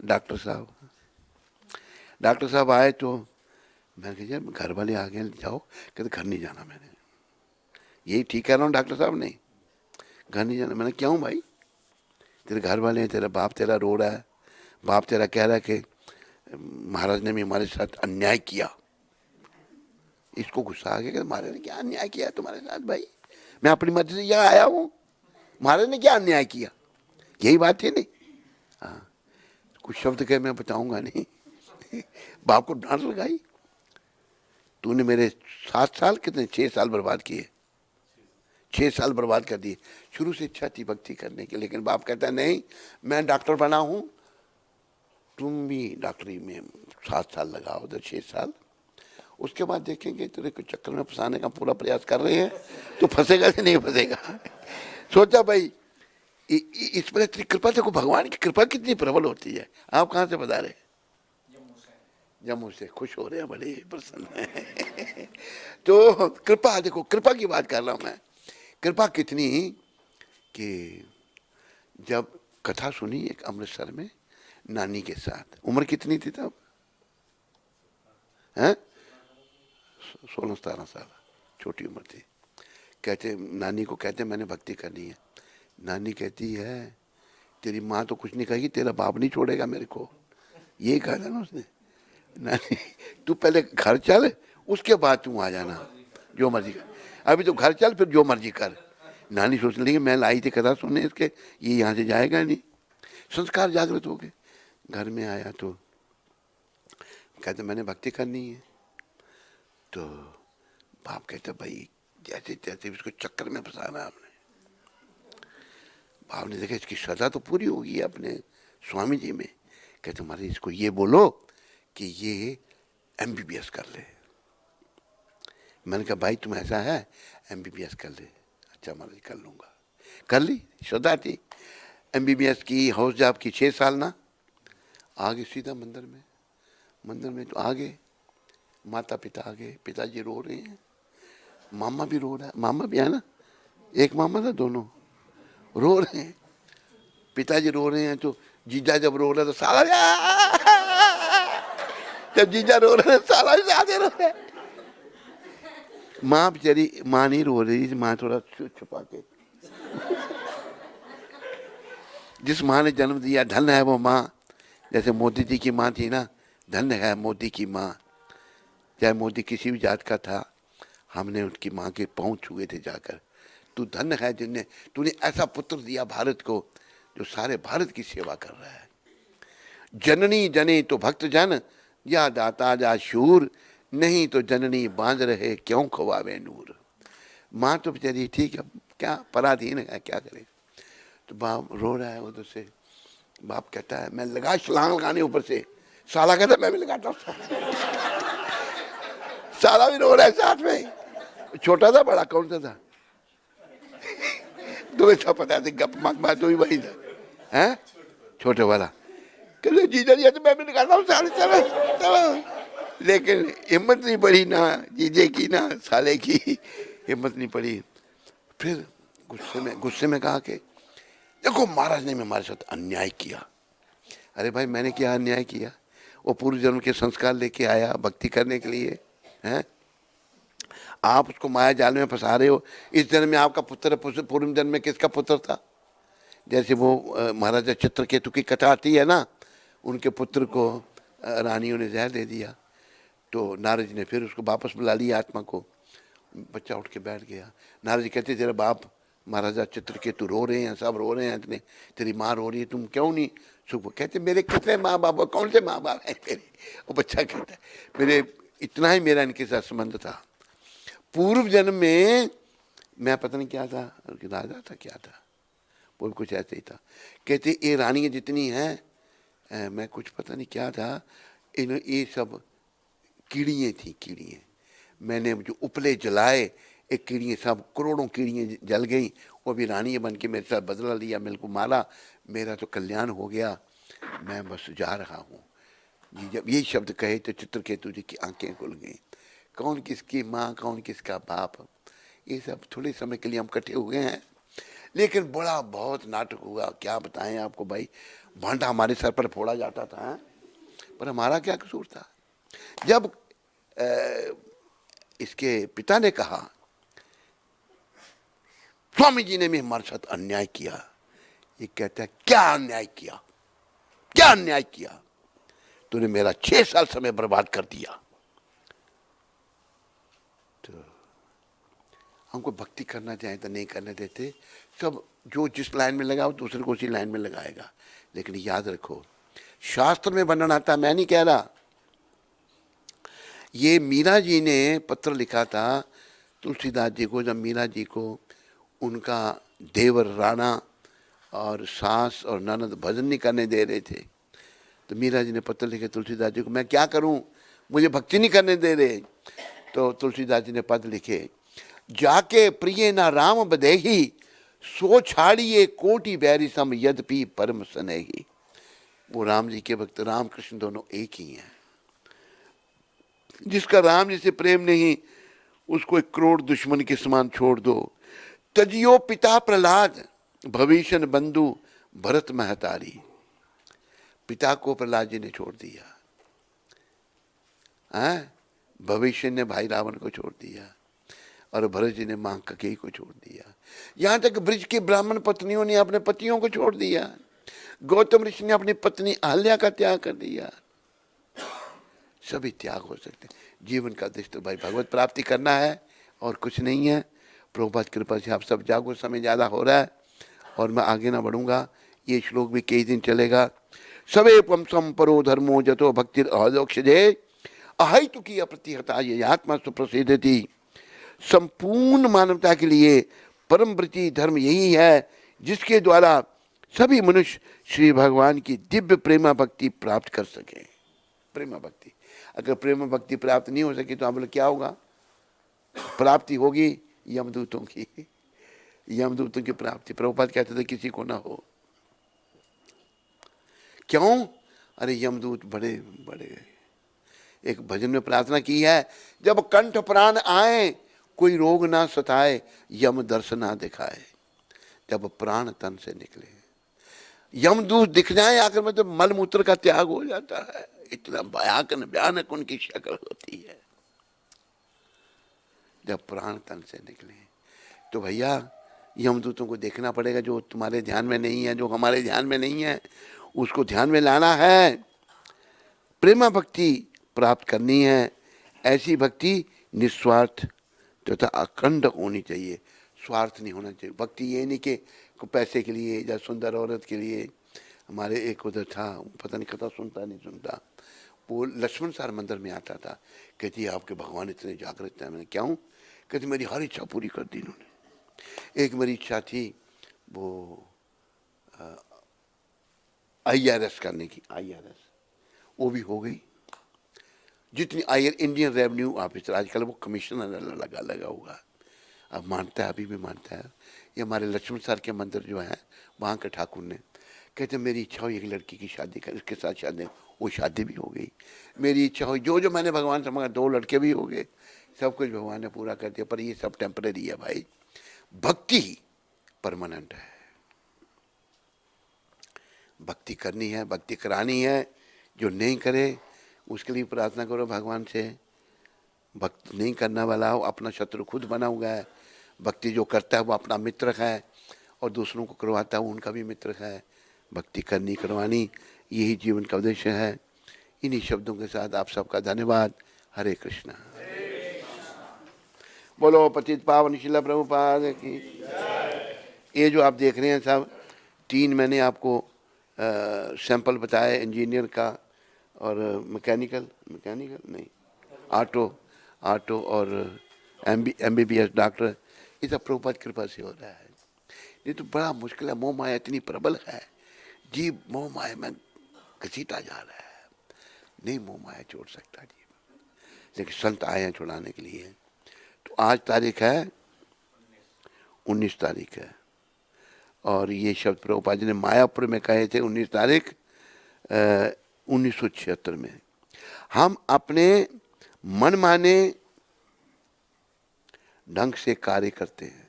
डॉक्टर साहब। डॉक्टर साहब आए तो मैंने कहा जब घर वाले आ गए जाओ, कहते घर नहीं जाना। मैंने यही ठीक कह रहा हूँ डॉक्टर साहब? नहीं, घर नहीं जाना। मैंने क्यों भाई? तेरे घर वाले हैं, तेरा बाप तेरा रो रहा है, बाप तेरा कह रहा है कि महाराज ने भी हमारे साथ अन्याय किया। इसको गुस्सा आ गया कि महाराज ने क्या अन्याय किया तुम्हारे साथ? भाई मैं अपनी मर्जी से यहाँ आया हूँ, महाराज ने क्या अन्याय किया? यही बात थी नहीं? हाँ, कुछ शब्द कह मैं बताऊंगा नहीं। बाप को डांट लगाई, तूने मेरे 7 साल कितने 6 साल बर्बाद किए, 6 साल बर्बाद कर दिए। शुरू से इच्छा थी भक्ति करने की, लेकिन बाप कहता है नहीं मैं डॉक्टर बना हूं, तुम भी डॉक्टरी में 7 साल लगाओ, उधर 6 साल, उसके बाद देखेंगे। तेरे को चक्कर में फंसाने का पूरा प्रयास कर रहे हैं, तो फंसेगा कि नहीं फंसेगा। सोचा भाई इस पर इतनी कृपा, देखो भगवान की कृपा कितनी प्रबल होती है। आप कहाँ से बता रहे? जम्मू से। खुश हो रहे हैं, बड़े प्रसन्न हैं। तो कृपा, देखो कृपा की बात कर रहा हूं मैं। कृपा कितनी कि जब कथा सुनी एक अमृतसर में नानी के साथ, उम्र कितनी थी तब? हैं 16-17 साल, छोटी उम्र थी। कहते नानी को, कहते मैंने भक्ति करनी है। नानी कहती है तेरी माँ तो कुछ नहीं कहेगी, तेरा बाप नहीं छोड़ेगा मेरे को। यही कहा था ना उसने। नानी तू पहले घर चल, उसके बाद तू आ जाना, जो मर्जी कर। अभी तो घर चल, फिर जो मर्जी कर। नानी सोचने लगी मैं लाई थी कथा सुनने इसके, ये यहाँ से जाएगा नहीं। संस्कार जागृत हो गए। घर में आया तो कहते मैंने भक्ति करनी है। तो बाप कहते भाई जैसे तैसे इसको चक्कर में फंसाना आपने। बाप ने देखा इसकी श्रद्धा तो पूरी होगी अपने स्वामी जी में। कहते हमारे इसको ये बोलो कि ये MBBS कर ले। मैंने कहा भाई तुम ऐसा है MBBS कर ले। अच्छा महाराज कर लूँगा। कर ली, श्रद्धा थी। MBBS की, हाउस जॉब की, 6 साल ना। आगे सीधा मंदिर में। मंदिर में तो आगे माता पिता आ गए, पिताजी रो रहे हैं, मामा भी रो रहा है। मामा भी है ना, एक मामा था, दोनों रो रहे हैं। पिताजी रो रहे हैं तो जीजा जब रो रहा है तो साला, जब जीजा रो रहे हैं साला भी आगे रो रहे हैं। माँ बेचारी, माँ नहीं रो रही, माँ थोड़ा छुपा के। जिस माँ ने जन्म दिया धन्य है वो माँ। जैसे मोदी जी की माँ थी ना, धन्य है मोदी की माँ। चाहे मोदी किसी भी जात का था, हमने उनकी माँ के पाँव छुए थे जाकर। तू धन्य है जिनने, तूने ऐसा पुत्र दिया भारत को जो सारे भारत की सेवा कर रहा है। जननी जने तो भक्त जन, या दाता जा शूर, नहीं तो जननी बांध रहे क्यों खवावे नूर। माँ तो बेचारी ठीक है, क्या पराधीन है, क्या करे। तो बाप रो रहा है उधर से। बाप कहता है मैं लगा छलांग लगाने ऊपर से। साला कहता मैं भी लगाता हूँ। साला भी रो रहा है साथ में। छोटा था बड़ा कौन सा था? तुम्हें सब पता है, गप मत मार, तू ही वही था। हैं छोटे वाला। कहते जीजा जी तो मैं भी लगाता हूँ साले, चलो चलो। लेकिन हिम्मत नहीं पड़ी ना जीजे की ना साले की, हिम्मत नहीं पड़ी। फिर गुस्से में कहा कि देखो महाराज ने हमारे साथ अन्याय किया। अरे भाई मैंने क्या अन्याय किया? वो पूर्व जन्म के संस्कार लेके आया भक्ति करने के लिए, हैं आप उसको माया जाल में फंसा रहे हो। इस जन्म में आपका पुत्र, पूर्व जन्म में किसका पुत्र था? जैसे वो महाराजा चित्रकेतु की कथा आती है ना, उनके पुत्र को रानियों ने जहर दे दिया, तो नारद जी ने फिर उसको वापस बुला लिया आत्मा को। बच्चा उठ के बैठ गया। नारद जी कहते तेरा बाप महाराजा चित्रकेतु रो रहे हैं, सब रो रहे हैं, इतने तेरी माँ रो रही है, तुम क्यों नहीं सुख? कहते मेरे कितने माँ बाप, कौन से माँ बाप हैं तेरे? वो बच्चा कहता है मेरे इतना ही मेरा इनके साथ संबंध था, पूर्व जन्म में मैं पता नहीं क्या था, राजा था क्या था, वो भी कुछ ऐसे ही था। कहते ये रानियाँ जितनी हैं मैं कुछ पता नहीं क्या था, इन ये सब कीड़ियाँ थी, कीड़ियाँ। मैंने जो उपले जलाए, एक कीड़ियाँ सब करोड़ों कीड़ियाँ जल गई, वो भी रानियाँ बन के मेरे साथ बदला लिया, मेरे को मारा, मेरा तो कल्याण हो गया, मैं बस जा रहा हूँ। जब ये शब्द कहे तो चित्रकेतु जी की आंखें खुल गई। कौन किसकी माँ, कौन किसका बाप, ये सब थोड़े समय के लिए हम इकट्ठे हुए हैं, लेकिन बड़ा बहुत नाटक हुआ, क्या बताएं आपको भाई। भांडा हमारे सर पर फोड़ा जाता था, पर हमारा क्या कसूर था। जब इसके पिता ने कहा स्वामी जी ने भी हमारे साथ अन्याय किया, ये कहता है क्या अन्याय किया, क्या अन्याय किया, तूने मेरा 6 साल समय बर्बाद कर दिया। तो हमको भक्ति करना चाहे तो नहीं करने देते, सब जो जिस लाइन में लगा वो दूसरे को उसी लाइन में लगाएगा। लेकिन याद रखो, शास्त्र में वर्णन आता, मैं नहीं कह रहा, ये मीरा जी ने पत्र लिखा था तुलसीदास जी को, जब मीरा जी को उनका देवर राणा और सास और ननद भजन नहीं करने दे रहे थे, तो मीरा जी ने पत्र लिखे तुलसीदास जी को, मैं क्या करूं, मुझे भक्ति नहीं करने दे रहे। तो तुलसीदास जी ने पद लिखे, जाके प्रिय ना राम बदेही, सो छाड़िए कोटि बैरी सम यद्यपि परम स्नेही। वो राम जी के भक्त, राम कृष्ण दोनों एक ही हैं। जिसका राम जी से प्रेम नहीं, उसको 1 करोड़ दुश्मन के समान छोड़ दो। तजियो पिता प्रहलाद, भविष्य बंधु भरत महतारी। पिता को प्रहलाद जी ने छोड़ दिया, भविष्य ने भाई रावण को छोड़ दिया, और भरत जी ने मां ककेई को छोड़ दिया। यहां तक ब्रिज की ब्राह्मण पत्नियों ने अपने पतियों को छोड़ दिया। गौतम ऋषि ने अपनी पत्नी अहल्या का त्याग कर दिया। सभी त्याग हो सकते हैं। जीवन का उद्देश्य तो भाई भगवत प्राप्ति करना है और कुछ नहीं है। प्रभुपाद कृपा से आप सब जागो, समय ज़्यादा हो रहा है और मैं आगे ना बढ़ूंगा, ये श्लोक भी कई दिन चलेगा। सवे पंसम परो धर्मो जतो भक्तिर अहदोक्षजे, अहितु की अप्रतिहता ये आत्मा सुप्रसिद्ध थी। संपूर्ण मानवता के लिए परम वृत्ति धर्म यही है जिसके द्वारा सभी मनुष्य श्री भगवान की दिव्य प्रेमा भक्ति प्राप्त कर सके। प्रेमा भक्ति, अगर प्रेम भक्ति प्राप्त नहीं हो सकी तो आप बोले क्या होगा? प्राप्ति होगी यमदूतों की, यमदूतों की प्राप्ति। प्रभुपाद कहते थे किसी को ना हो। क्यों? अरे यमदूत बड़े बड़े, एक भजन में प्रार्थना की है, जब कंठ प्राण आए कोई रोग ना सताए, यम दर्शन ना दिखाए। जब प्राण तन से निकले, यमदूत दिख जाए आखिर में तो मल मूत्र का त्याग हो जाता है। इतना भयानक उनकी शक्ल होती है जब प्राण तन से निकले। तो भैया यमदूतों को देखना पड़ेगा, जो तुम्हारे ध्यान में नहीं है, जो हमारे ध्यान में नहीं है, उसको ध्यान में लाना है। प्रेमा भक्ति प्राप्त करनी है। ऐसी भक्ति निस्वार्थ तथा अखंड होनी चाहिए, स्वार्थ नहीं होना चाहिए। भक्ति ये नहीं कि पैसे के लिए या सुंदर औरत के लिए। हमारे एक उधर था, पता नहीं कथा सुनता नहीं सुनता, वो लक्ष्मण सार मंदिर में आता था, कहती आपके भगवान इतने जागृत हैं। मैंने क्यों? कहती मेरी हर इच्छा पूरी कर दी इन्होंने। एक मेरी इच्छा थी वो IRS करने की, IRS वो भी हो गई। जितनी इंडियन रेवेन्यू ऑफिसर, आजकल वो कमिश्नर लगा हुआ, अब मानता है, अभी भी मानता है। ये हमारे लक्ष्मण सर के मंदिर जो है वहाँ के ठाकुर ने, कहते मेरी इच्छा हो एक लड़की की शादी कर, उसके साथ शादी, वो शादी भी हो गई। मेरी इच्छा हो जो जो मैंने भगवान से मांगा, 2 लड़के भी हो गए, सब कुछ भगवान ने पूरा कर दिया। पर ये सब टेम्परेरी है भाई, भक्ति ही परमानेंट है। भक्ति करनी है, भक्ति करानी है। जो नहीं करे उसके लिए प्रार्थना करो भगवान से। भक्ति नहीं करने वाला हो अपना शत्रु खुद बना हुआ है। भक्ति जो करता है वो अपना मित्र है, और दूसरों को करवाता है उनका भी मित्र है। भक्ति करनी करवानी, यही जीवन का उद्देश्य है। इन्हीं शब्दों के साथ आप सबका धन्यवाद। हरे कृष्णा। बोलो पतित पावन शिला प्रभुपाद की। ये जो आप देख रहे हैं साहब, 3 मैंने आपको सैंपल बताया, इंजीनियर का और मैकेनिकल नहीं, ऑटो और MBBS डॉक्टर। ये सब प्रभुपाद कृपा से हो रहा है। ये तो बड़ा मुश्किल है, मोह माया इतनी प्रबल है, जीव मोह माया में घसीटा जा रहा है, नहीं मोह माया छोड़ सकता जीव, लेकिन संत आए हैं छुड़ाने के लिए। तो आज तारीख है 19 तारीख है, और ये शब्द प्रभुपाद जी ने मायापुर में कहे थे 19 तारीख 1976 में। हम अपने मनमाने ढंग से कार्य करते हैं,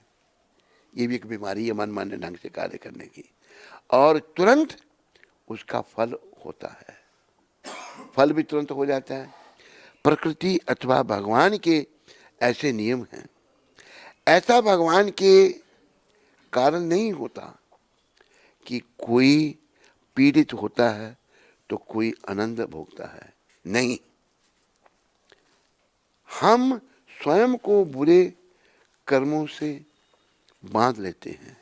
ये भी एक बीमारी है मनमाने ढंग से कार्य करने की, और तुरंत उसका फल होता है, फल भी तुरंत हो जाता है। प्रकृति अथवा भगवान के ऐसे नियम हैं। ऐसा भगवान के कारण नहीं होता कि कोई पीड़ित होता है तो कोई आनंद भोगता है, नहीं। हम स्वयं को बुरे कर्मों से बांध लेते हैं,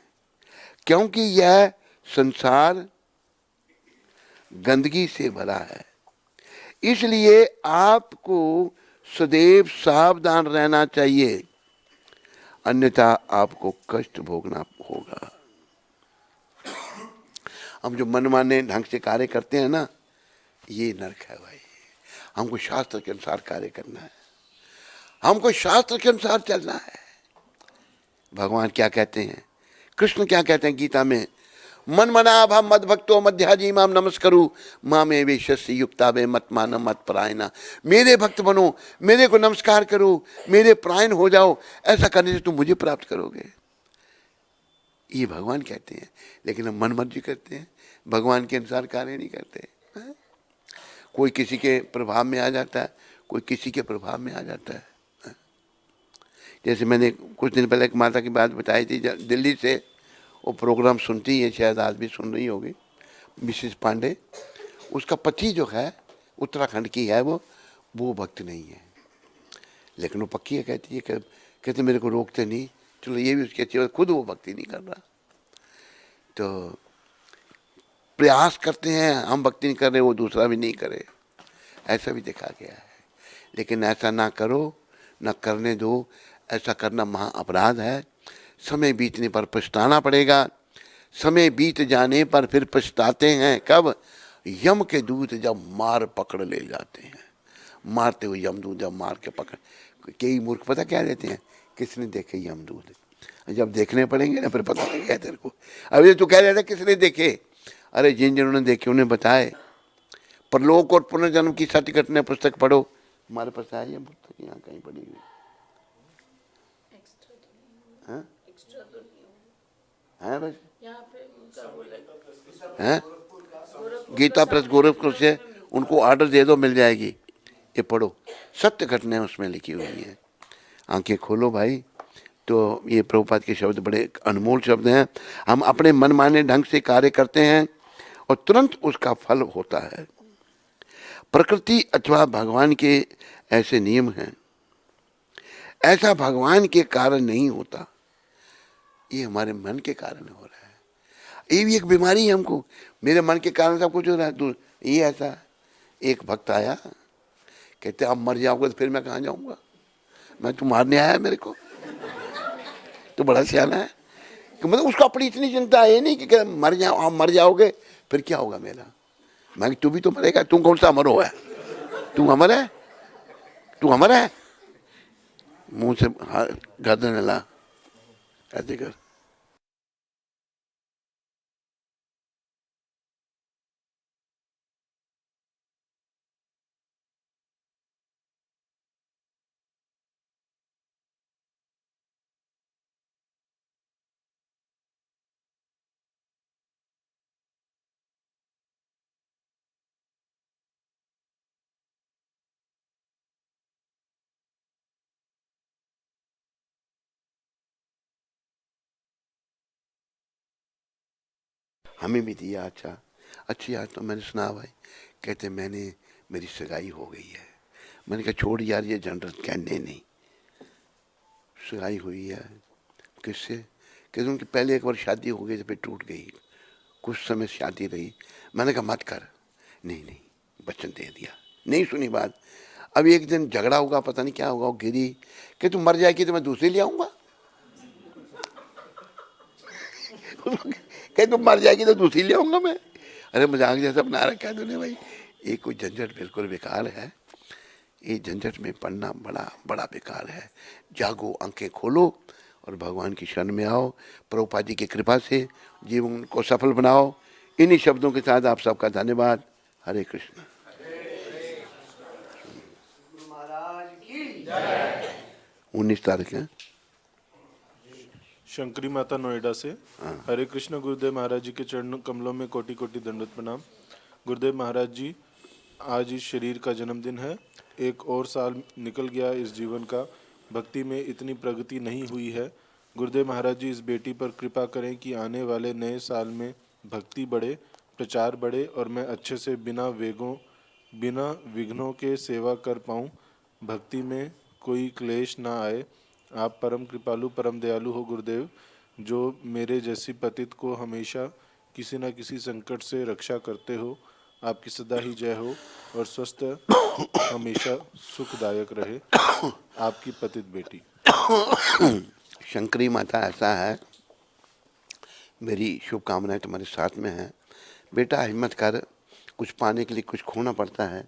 क्योंकि यह संसार गंदगी से भरा है। इसलिए आपको सदैव सावधान रहना चाहिए, अन्यथा आपको कष्ट भोगना होगा। हम जो मनमाने ढंग से कार्य करते हैं ना, ये नरक है भाई। हमको शास्त्र के अनुसार कार्य करना है, हमको शास्त्र के अनुसार चलना है। भगवान क्या कहते हैं, कृष्ण क्या कहते हैं गीता में, मन मना भाव मद भक्तो मध्याजी माम नमस्करु मामे वेशस्य युक्ता वे मत मान मत परायना। मेरे भक्त बनो, मेरे को नमस्कार करो, मेरे परायण हो जाओ, ऐसा करने से तुम मुझे प्राप्त करोगे, ये भगवान कहते हैं। लेकिन हम मन मर्जी करते हैं, भगवान के अनुसार कार्य नहीं करते। कोई किसी के प्रभाव में आ जाता है, कोई किसी के प्रभाव में आ जाता है। जैसे मैंने कुछ दिन पहले एक माता की बात बताई थी, दिल्ली से, वो प्रोग्राम सुनती है, शायद आज भी सुन रही होगी, मिसेस पांडे। उसका पति जो है उत्तराखंड की है, वो भक्त नहीं है, लेकिन वो पक्की है, कहती है कहते मेरे को रोकते नहीं। चलो ये भी उसकी अच्छी बात, खुद वो भक्ति नहीं कर रहा, तो प्रयास करते हैं, हम भक्ति नहीं कर रहे, वो दूसरा भी नहीं करे, ऐसा भी देखा गया है। लेकिन ऐसा ना करो, ना करने दो, ऐसा करना महा अपराध है। समय बीतने पर पछताना पड़ेगा, समय बीत जाने पर फिर पछताते हैं कब, यम के दूत जब मार पकड़ ले जाते हैं। मारते हुए यमदूत जब मार के पकड़, कई मूर्ख पता क्या देते हैं, किसने देखे यमदूत, जब देखने पड़ेंगे ना फिर पता लगेगा तेरे को। अभी तू कह रहे थे किसने देखे, अरे जिन्होंने देखे उन्हें बताए। परलोक और पुनर्जन्म की सत्य घटना पुस्तक पढ़ो, हमारे पास आई है पुस्तक, यहाँ कहीं पड़ी हुई है बस, हैं गीता प्रेस गोरखपुर से, उनको ऑर्डर दे दो, मिल जाएगी। ये पढ़ो, सत्य घटनाएं उसमें लिखी हुई है। आंखें खोलो भाई। तो ये प्रभुपाद के शब्द बड़े अनमोल शब्द हैं। हम अपने मनमाने ढंग से कार्य करते हैं और तुरंत उसका फल होता है। प्रकृति अथवा भगवान के ऐसे नियम हैं। ऐसा भगवान के कारण नहीं होता, ये हमारे मन के कारण हो रहा है। ये भी एक बीमारी है हमको, मेरे मन के कारण सब कुछ हो रहा है। ये ऐसा, एक भक्त आया, कहते आप मर जाओगे तो फिर मैं कहाँ जाऊंगा, मैं तू मारने आया मेरे को, तो बड़ा सियाना है कि मतलब उसको अपनी इतनी चिंता है नहीं कि मर जाओ, आप मर जाओगे फिर क्या होगा मेरा। मैं तू भी तो मरेगा, तू कौन सा अमर हो है, तू अमर है, तू अमर है। मुंह से गर्दन हिला, ऐसे कर। हमें भी दिया अच्छा, अच्छी आज तो मैंने सुना भाई, कहते मैंने मेरी सगाई हो गई है। मैंने कहा छोड़ यार ये जनरल, कहने नहीं, सगाई हुई है किससे, कि उनकी पहले एक बार शादी हो गई तो फिर टूट गई, कुछ समय शादी रही। मैंने कहा मत कर, नहीं नहीं, वचन दे दिया, नहीं सुनी बात। अब एक दिन झगड़ा होगा, पता नहीं क्या होगा, वो गिरी कि तू मर जाएगी तो मैं दूसरी ले आऊँगा। कहीं तुम मर जाएगी तो दूसरी ले आऊँगा मैं। अरे मजाक जैसा बना रखा है तूने भाई, ये कोई झंझट बिल्कुल बेकार है। ये झंझट में पढ़ना बड़ा बड़ा बेकार है। जागो, आंखें खोलो और भगवान की शरण में आओ। प्रभुपाद जी की कृपा से जीवन को सफल बनाओ। इन्हीं शब्दों के साथ आप सबका धन्यवाद। हरे कृष्ण। 19 तारीख है। शंकरी माता नोएडा से। हरे कृष्ण गुरुदेव महाराज जी के चरण कमलों में कोटि कोटि दंडवत प्रणाम। गुरुदेव महाराज जी, आज इस शरीर का जन्मदिन है। एक और साल निकल गया इस जीवन का, भक्ति में इतनी प्रगति नहीं हुई है। गुरुदेव महाराज जी, इस बेटी पर कृपा करें कि आने वाले नए साल में भक्ति बढ़े, प्रचार बढ़े और मैं अच्छे से बिना विघ्नों के सेवा कर पाऊँ, भक्ति में कोई क्लेश ना आए। आप परम कृपालु परम दयालु हो गुरुदेव, जो मेरे जैसी पतित को हमेशा किसी न किसी संकट से रक्षा करते हो। आपकी सदा ही जय हो और स्वस्थ हमेशा सुखदायक रहे। आपकी पतित बेटी। शंकरी माता, ऐसा है, मेरी शुभकामनाएं तुम्हारे साथ में हैं। बेटा हिम्मत कर, कुछ पाने के लिए कुछ खोना पड़ता है।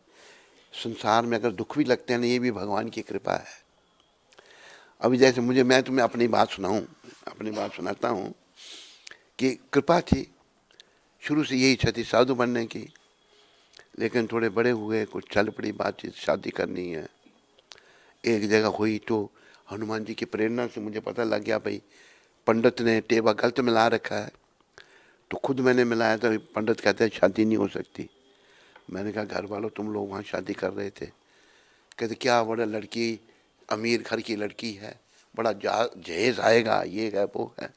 संसार में अगर दुख भी लगते हैं ना, ये भी भगवान की कृपा है। अभी जैसे मैं तुम्हें अपनी बात सुनाता हूँ कि कृपा थी, शुरू से यही इच्छा थी साधु बनने की, लेकिन थोड़े बड़े हुए, कुछ चल पड़ी बातचीत, शादी करनी है। एक जगह हुई तो हनुमान जी की प्रेरणा से मुझे पता लग गया भाई पंडित ने टेबा गलत मिला रखा है। तो खुद मैंने मिलाया, तो पंडित कहते हैं शादी नहीं हो सकती। मैंने कहा घर वालों तुम लोग वहाँ शादी कर रहे थे? कहते क्या, बड़ा लड़की अमीर घर की लड़की है, बड़ा जहेज आएगा, ये है वो है।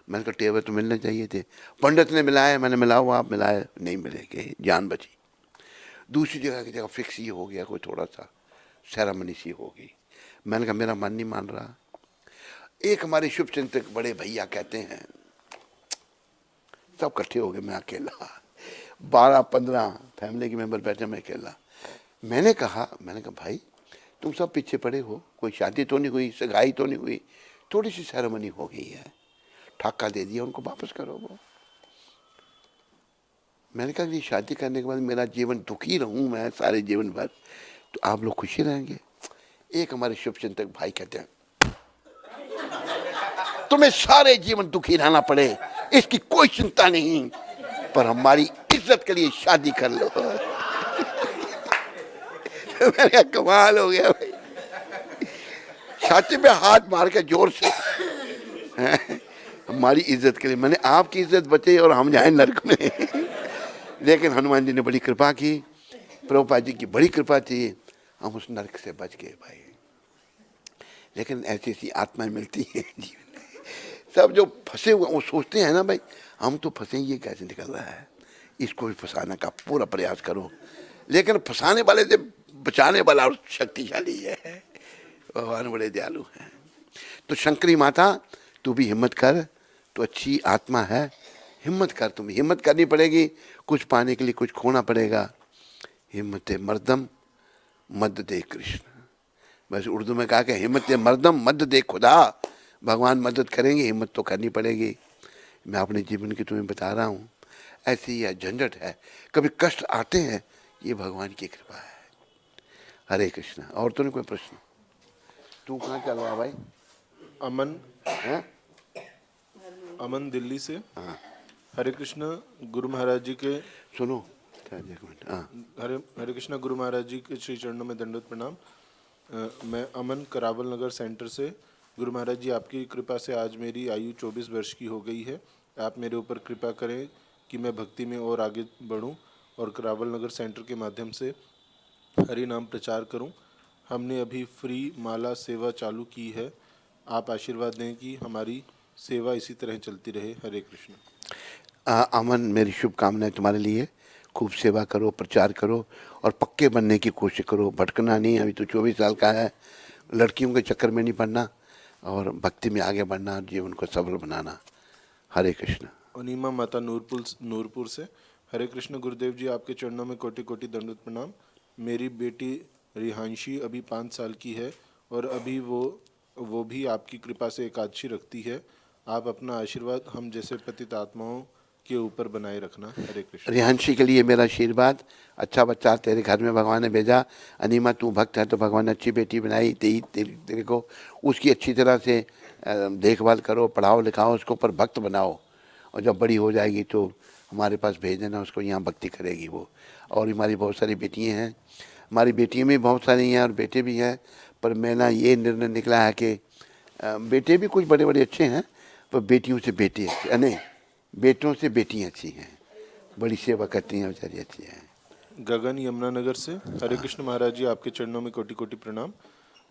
मैंने कहा टेबल तो मिलने चाहिए थे। पंडित ने मिलाया, मैंने मिलाओ, आप मिलाए, नहीं मिलेंगे, जान बची। दूसरी जगह की जगह फिक्स ये हो गया, कोई थोड़ा सा सेरेमनी सी हो गई। मैंने कहा मेरा मन नहीं मान रहा। एक हमारे शुभ चिंतक बड़े भैया कहते हैं, सब इकट्ठे हो गए, मैं अकेला, 12-15 फैमिली के मेंबर बैठे, मैं अकेला। मैंने कहा भाई तुम सब पीछे पड़े हो, कोई शादी तो नहीं हुई, सगाई तो नहीं हुई, थोड़ी सी सेरेमनी हो गई है, ठाका दे दिया, उनको वापस करो वो। मैंने कहा कि शादी करने के बाद मेरा जीवन दुखी रहूं मैं सारे जीवन भर, तो आप लोग खुशी रहेंगे? एक हमारे शुभचिंतक भाई कहते हैं तुम्हें सारे जीवन दुखी रहना पड़े इसकी कोई चिंता नहीं, पर हमारी इज्जत के लिए शादी कर लो। मैंने कहा कमाल हो गया भाई, छाती पे हाथ मार के जोर से, हमारी इज्जत के लिए। मैंने आपकी इज्जत बचे और हम जाए नरक में। लेकिन हनुमान जी ने बड़ी कृपा की, प्रभुपाद जी की बड़ी कृपा थी, हम उस नरक से बच गए भाई। लेकिन ऐसी ऐसी आत्माएं मिलती हैं जीवन में। सब जो फंसे हुए वो सोचते हैं ना भाई हम तो फंसे, ये कैसे निकल रहा है, इसको भी फंसाने का पूरा प्रयास करो। लेकिन फंसाने वाले से बचाने वाला और शक्तिशाली है, भगवान बड़े दयालु हैं। तो शंकरी माता तू भी हिम्मत कर, तो अच्छी आत्मा है, हिम्मत कर, तुम्हें हिम्मत करनी पड़ेगी, कुछ पाने के लिए कुछ खोना पड़ेगा। हिम्मत मर्दम मद दे कृष्ण, बस उर्दू में कहा कि हिम्मत मर्दम मद दे खुदा, भगवान मदद करेंगे, हिम्मत तो करनी पड़ेगी। मैं अपने जीवन की तुम्हें बता रहा हूँ, ऐसी यह झंझट है, कभी कष्ट आते हैं, ये भगवान की कृपा है। हरे कृष्ण। और तो नहीं कोई प्रश्न? तू कहाँ चल रहा भाई? अमन है? अमन दिल्ली से। हाँ हरे कृष्ण गुरु महाराज जी के, सुनो एक मिनट। हाँ हरे कृष्ण गुरु महाराज जी के श्री चरणों में दंडवत प्रणाम। मैं अमन करावल नगर सेंटर से। गुरु महाराज जी, आपकी कृपा से आज मेरी आयु 24 वर्ष की हो गई है। आप मेरे ऊपर कृपा करें कि मैं भक्ति में और आगे बढ़ूं और करावल नगर सेंटर के माध्यम से हरि नाम प्रचार करूं। हमने अभी फ्री माला सेवा चालू की है। आप आशीर्वाद दें कि हमारी सेवा इसी तरह चलती रहे। हरे कृष्ण। अमन, मेरी शुभकामनाएं तुम्हारे लिए, खूब सेवा करो, प्रचार करो और पक्के बनने की कोशिश करो, भटकना नहीं। अभी तो 24 साल का है, लड़कियों के चक्कर में नहीं पड़ना। और भक्ति में आगे बढ़ना, जीवन को सफल बनाना। हरे कृष्ण। अनिमा माता नूरपुर से, हरे कृष्ण गुरुदेव जी, आपके चरणों में कोटि कोटि दंडवत प्रणाम। मेरी बेटी रिहांशी अभी 5 साल की है और अभी वो भी आपकी कृपा से एकादशी रखती है। आप अपना आशीर्वाद हम जैसे पतित आत्माओं के ऊपर बनाए रखना। हरे कृष्ण। रिहांशी के लिए मेरा आशीर्वाद। अच्छा बच्चा तेरे घर में भगवान ने भेजा। अनिमा तू भक्त है तो भगवान ने अच्छी बेटी बनाई तेरे को। उसकी अच्छी तरह से देखभाल करो, पढ़ाओ लिखाओ उसको, पर भक्त बनाओ। और जब बड़ी हो जाएगी तो हमारे पास भेज देना उसको, यहाँ भक्ति करेगी वो। और हमारी बहुत सारी बेटियाँ हैं, हमारी बेटियाँ भी बहुत सारी हैं और बेटे भी हैं। पर मेरा ये निर्णय निकला है कि बेटे भी कुछ बड़े बड़े अच्छे हैं, पर बेटियों से बेटे अच्छे नहीं, बेटों से बेटियाँ अच्छी हैं, बड़ी सेवा करती हैं, बेचारी अच्छी हैं। गगन यमुनानगर से, हरे कृष्ण महाराज जी, आपके चरणों में कोटि कोटि प्रणाम।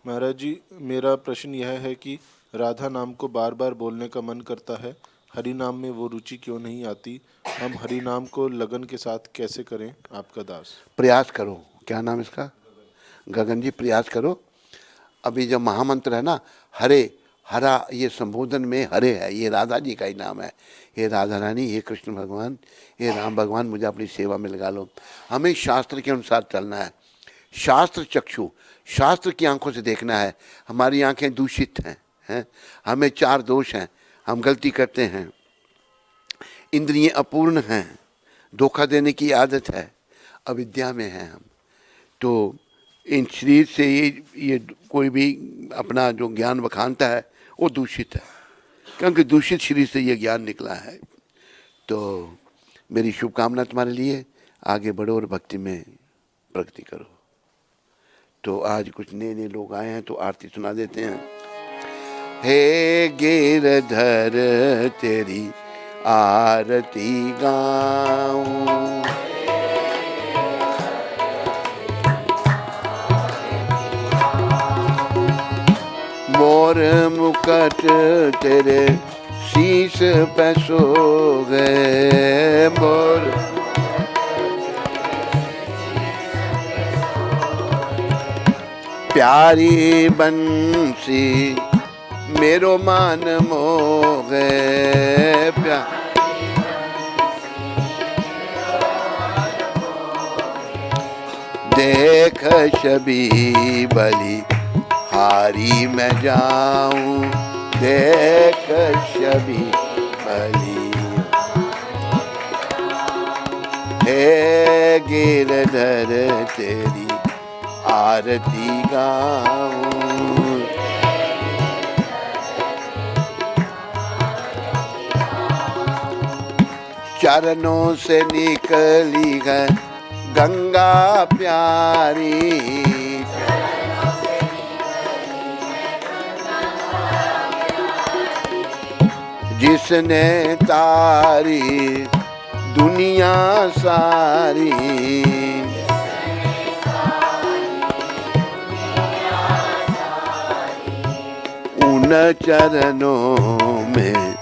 महाराज जी, मेरा प्रश्न यह है कि राधा नाम को बार बार बोलने का मन करता है, हरि नाम में वो रुचि क्यों नहीं आती? हम हरि नाम को लगन के साथ कैसे करें? आपका दास। प्रयास करो। क्या नाम इसका? गगन जी, प्रयास करो। अभी जब महामंत्र है ना, हरे हरा, ये संबोधन में हरे है, ये राधा जी का ही नाम है। हे राधा रानी, हे कृष्ण भगवान, हे राम भगवान, मुझे अपनी सेवा में लगा लो। हमें शास्त्र के अनुसार चलना है। शास्त्र चक्षु, शास्त्र की आंखों से देखना है। हमारी आंखें दूषित हैं, हमें 4 दोष हैं, हम गलती करते हैं, इंद्रियां अपूर्ण हैं, धोखा देने की आदत है, अविद्या में हैं हम। तो इन शरीर से ये कोई भी अपना जो ज्ञान बखानता है वो दूषित है, क्योंकि दूषित शरीर से ये ज्ञान निकला है। तो मेरी शुभकामना तुम्हारे लिए, आगे बढ़ो और भक्ति में प्रगति करो। तो आज कुछ नए नए लोग आए हैं तो आरती सुना देते हैं। हे गिरधर तेरी आरती गाऊं, मोर मुकुट तेरे शीश पे सो गए, मोर प्यारी बंसी मेरो मान मोगे, देख छवि बलि हारी मैं जाऊं, देख छवि बलि। हे गिरधर तेरी आरती गाऊं, चरणों से निकली है गंगा प्यारी, जिसने तारी दुनिया सारी, उन चरणों में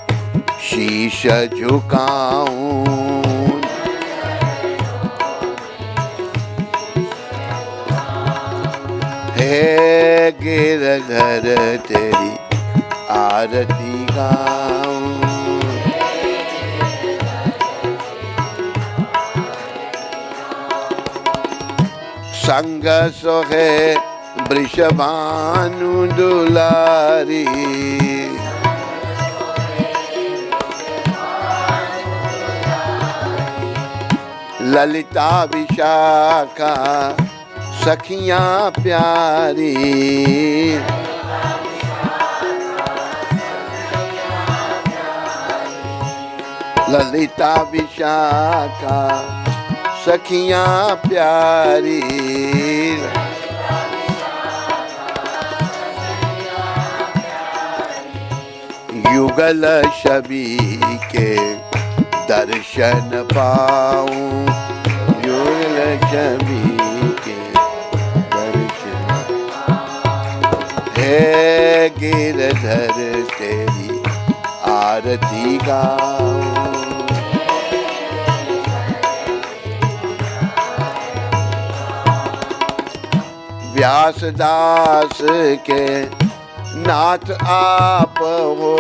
शीश झुकाऊं, हे गिरधर तेरी आरती गाऊं, संग सोहे वृषभानु दुलारी, ललिता विशाखा सखियां प्यारी, ललिता विशाखा सखियां प्यारी, युगल छवि के दर्शन पाऊं, युगल छवि के दर्शन। हे गिरधर तेरी आरती गाऊं, व्यासदास के नाथ आप हो।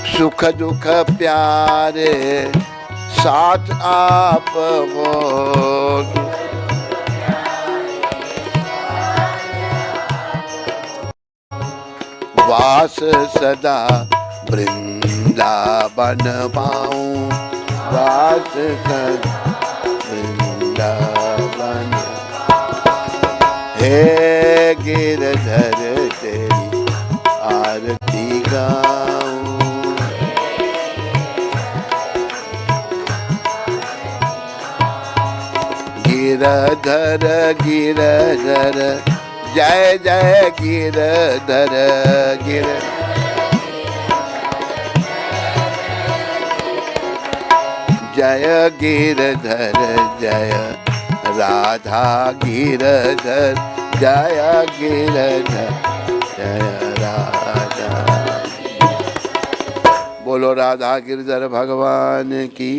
सुख दुख प्यारे साथ आप हो। वास सदा वृंदावन पाऊं, वास सदा वृंदावन। हे गिरधर तेरी आरती गाऊं, गिरधर गिरधर जय जय गिरधर गिर। जय गिरधर जय राधा गिरधर, जय गिरधर जय राधा। बोलो राधा गिरधर भगवान की।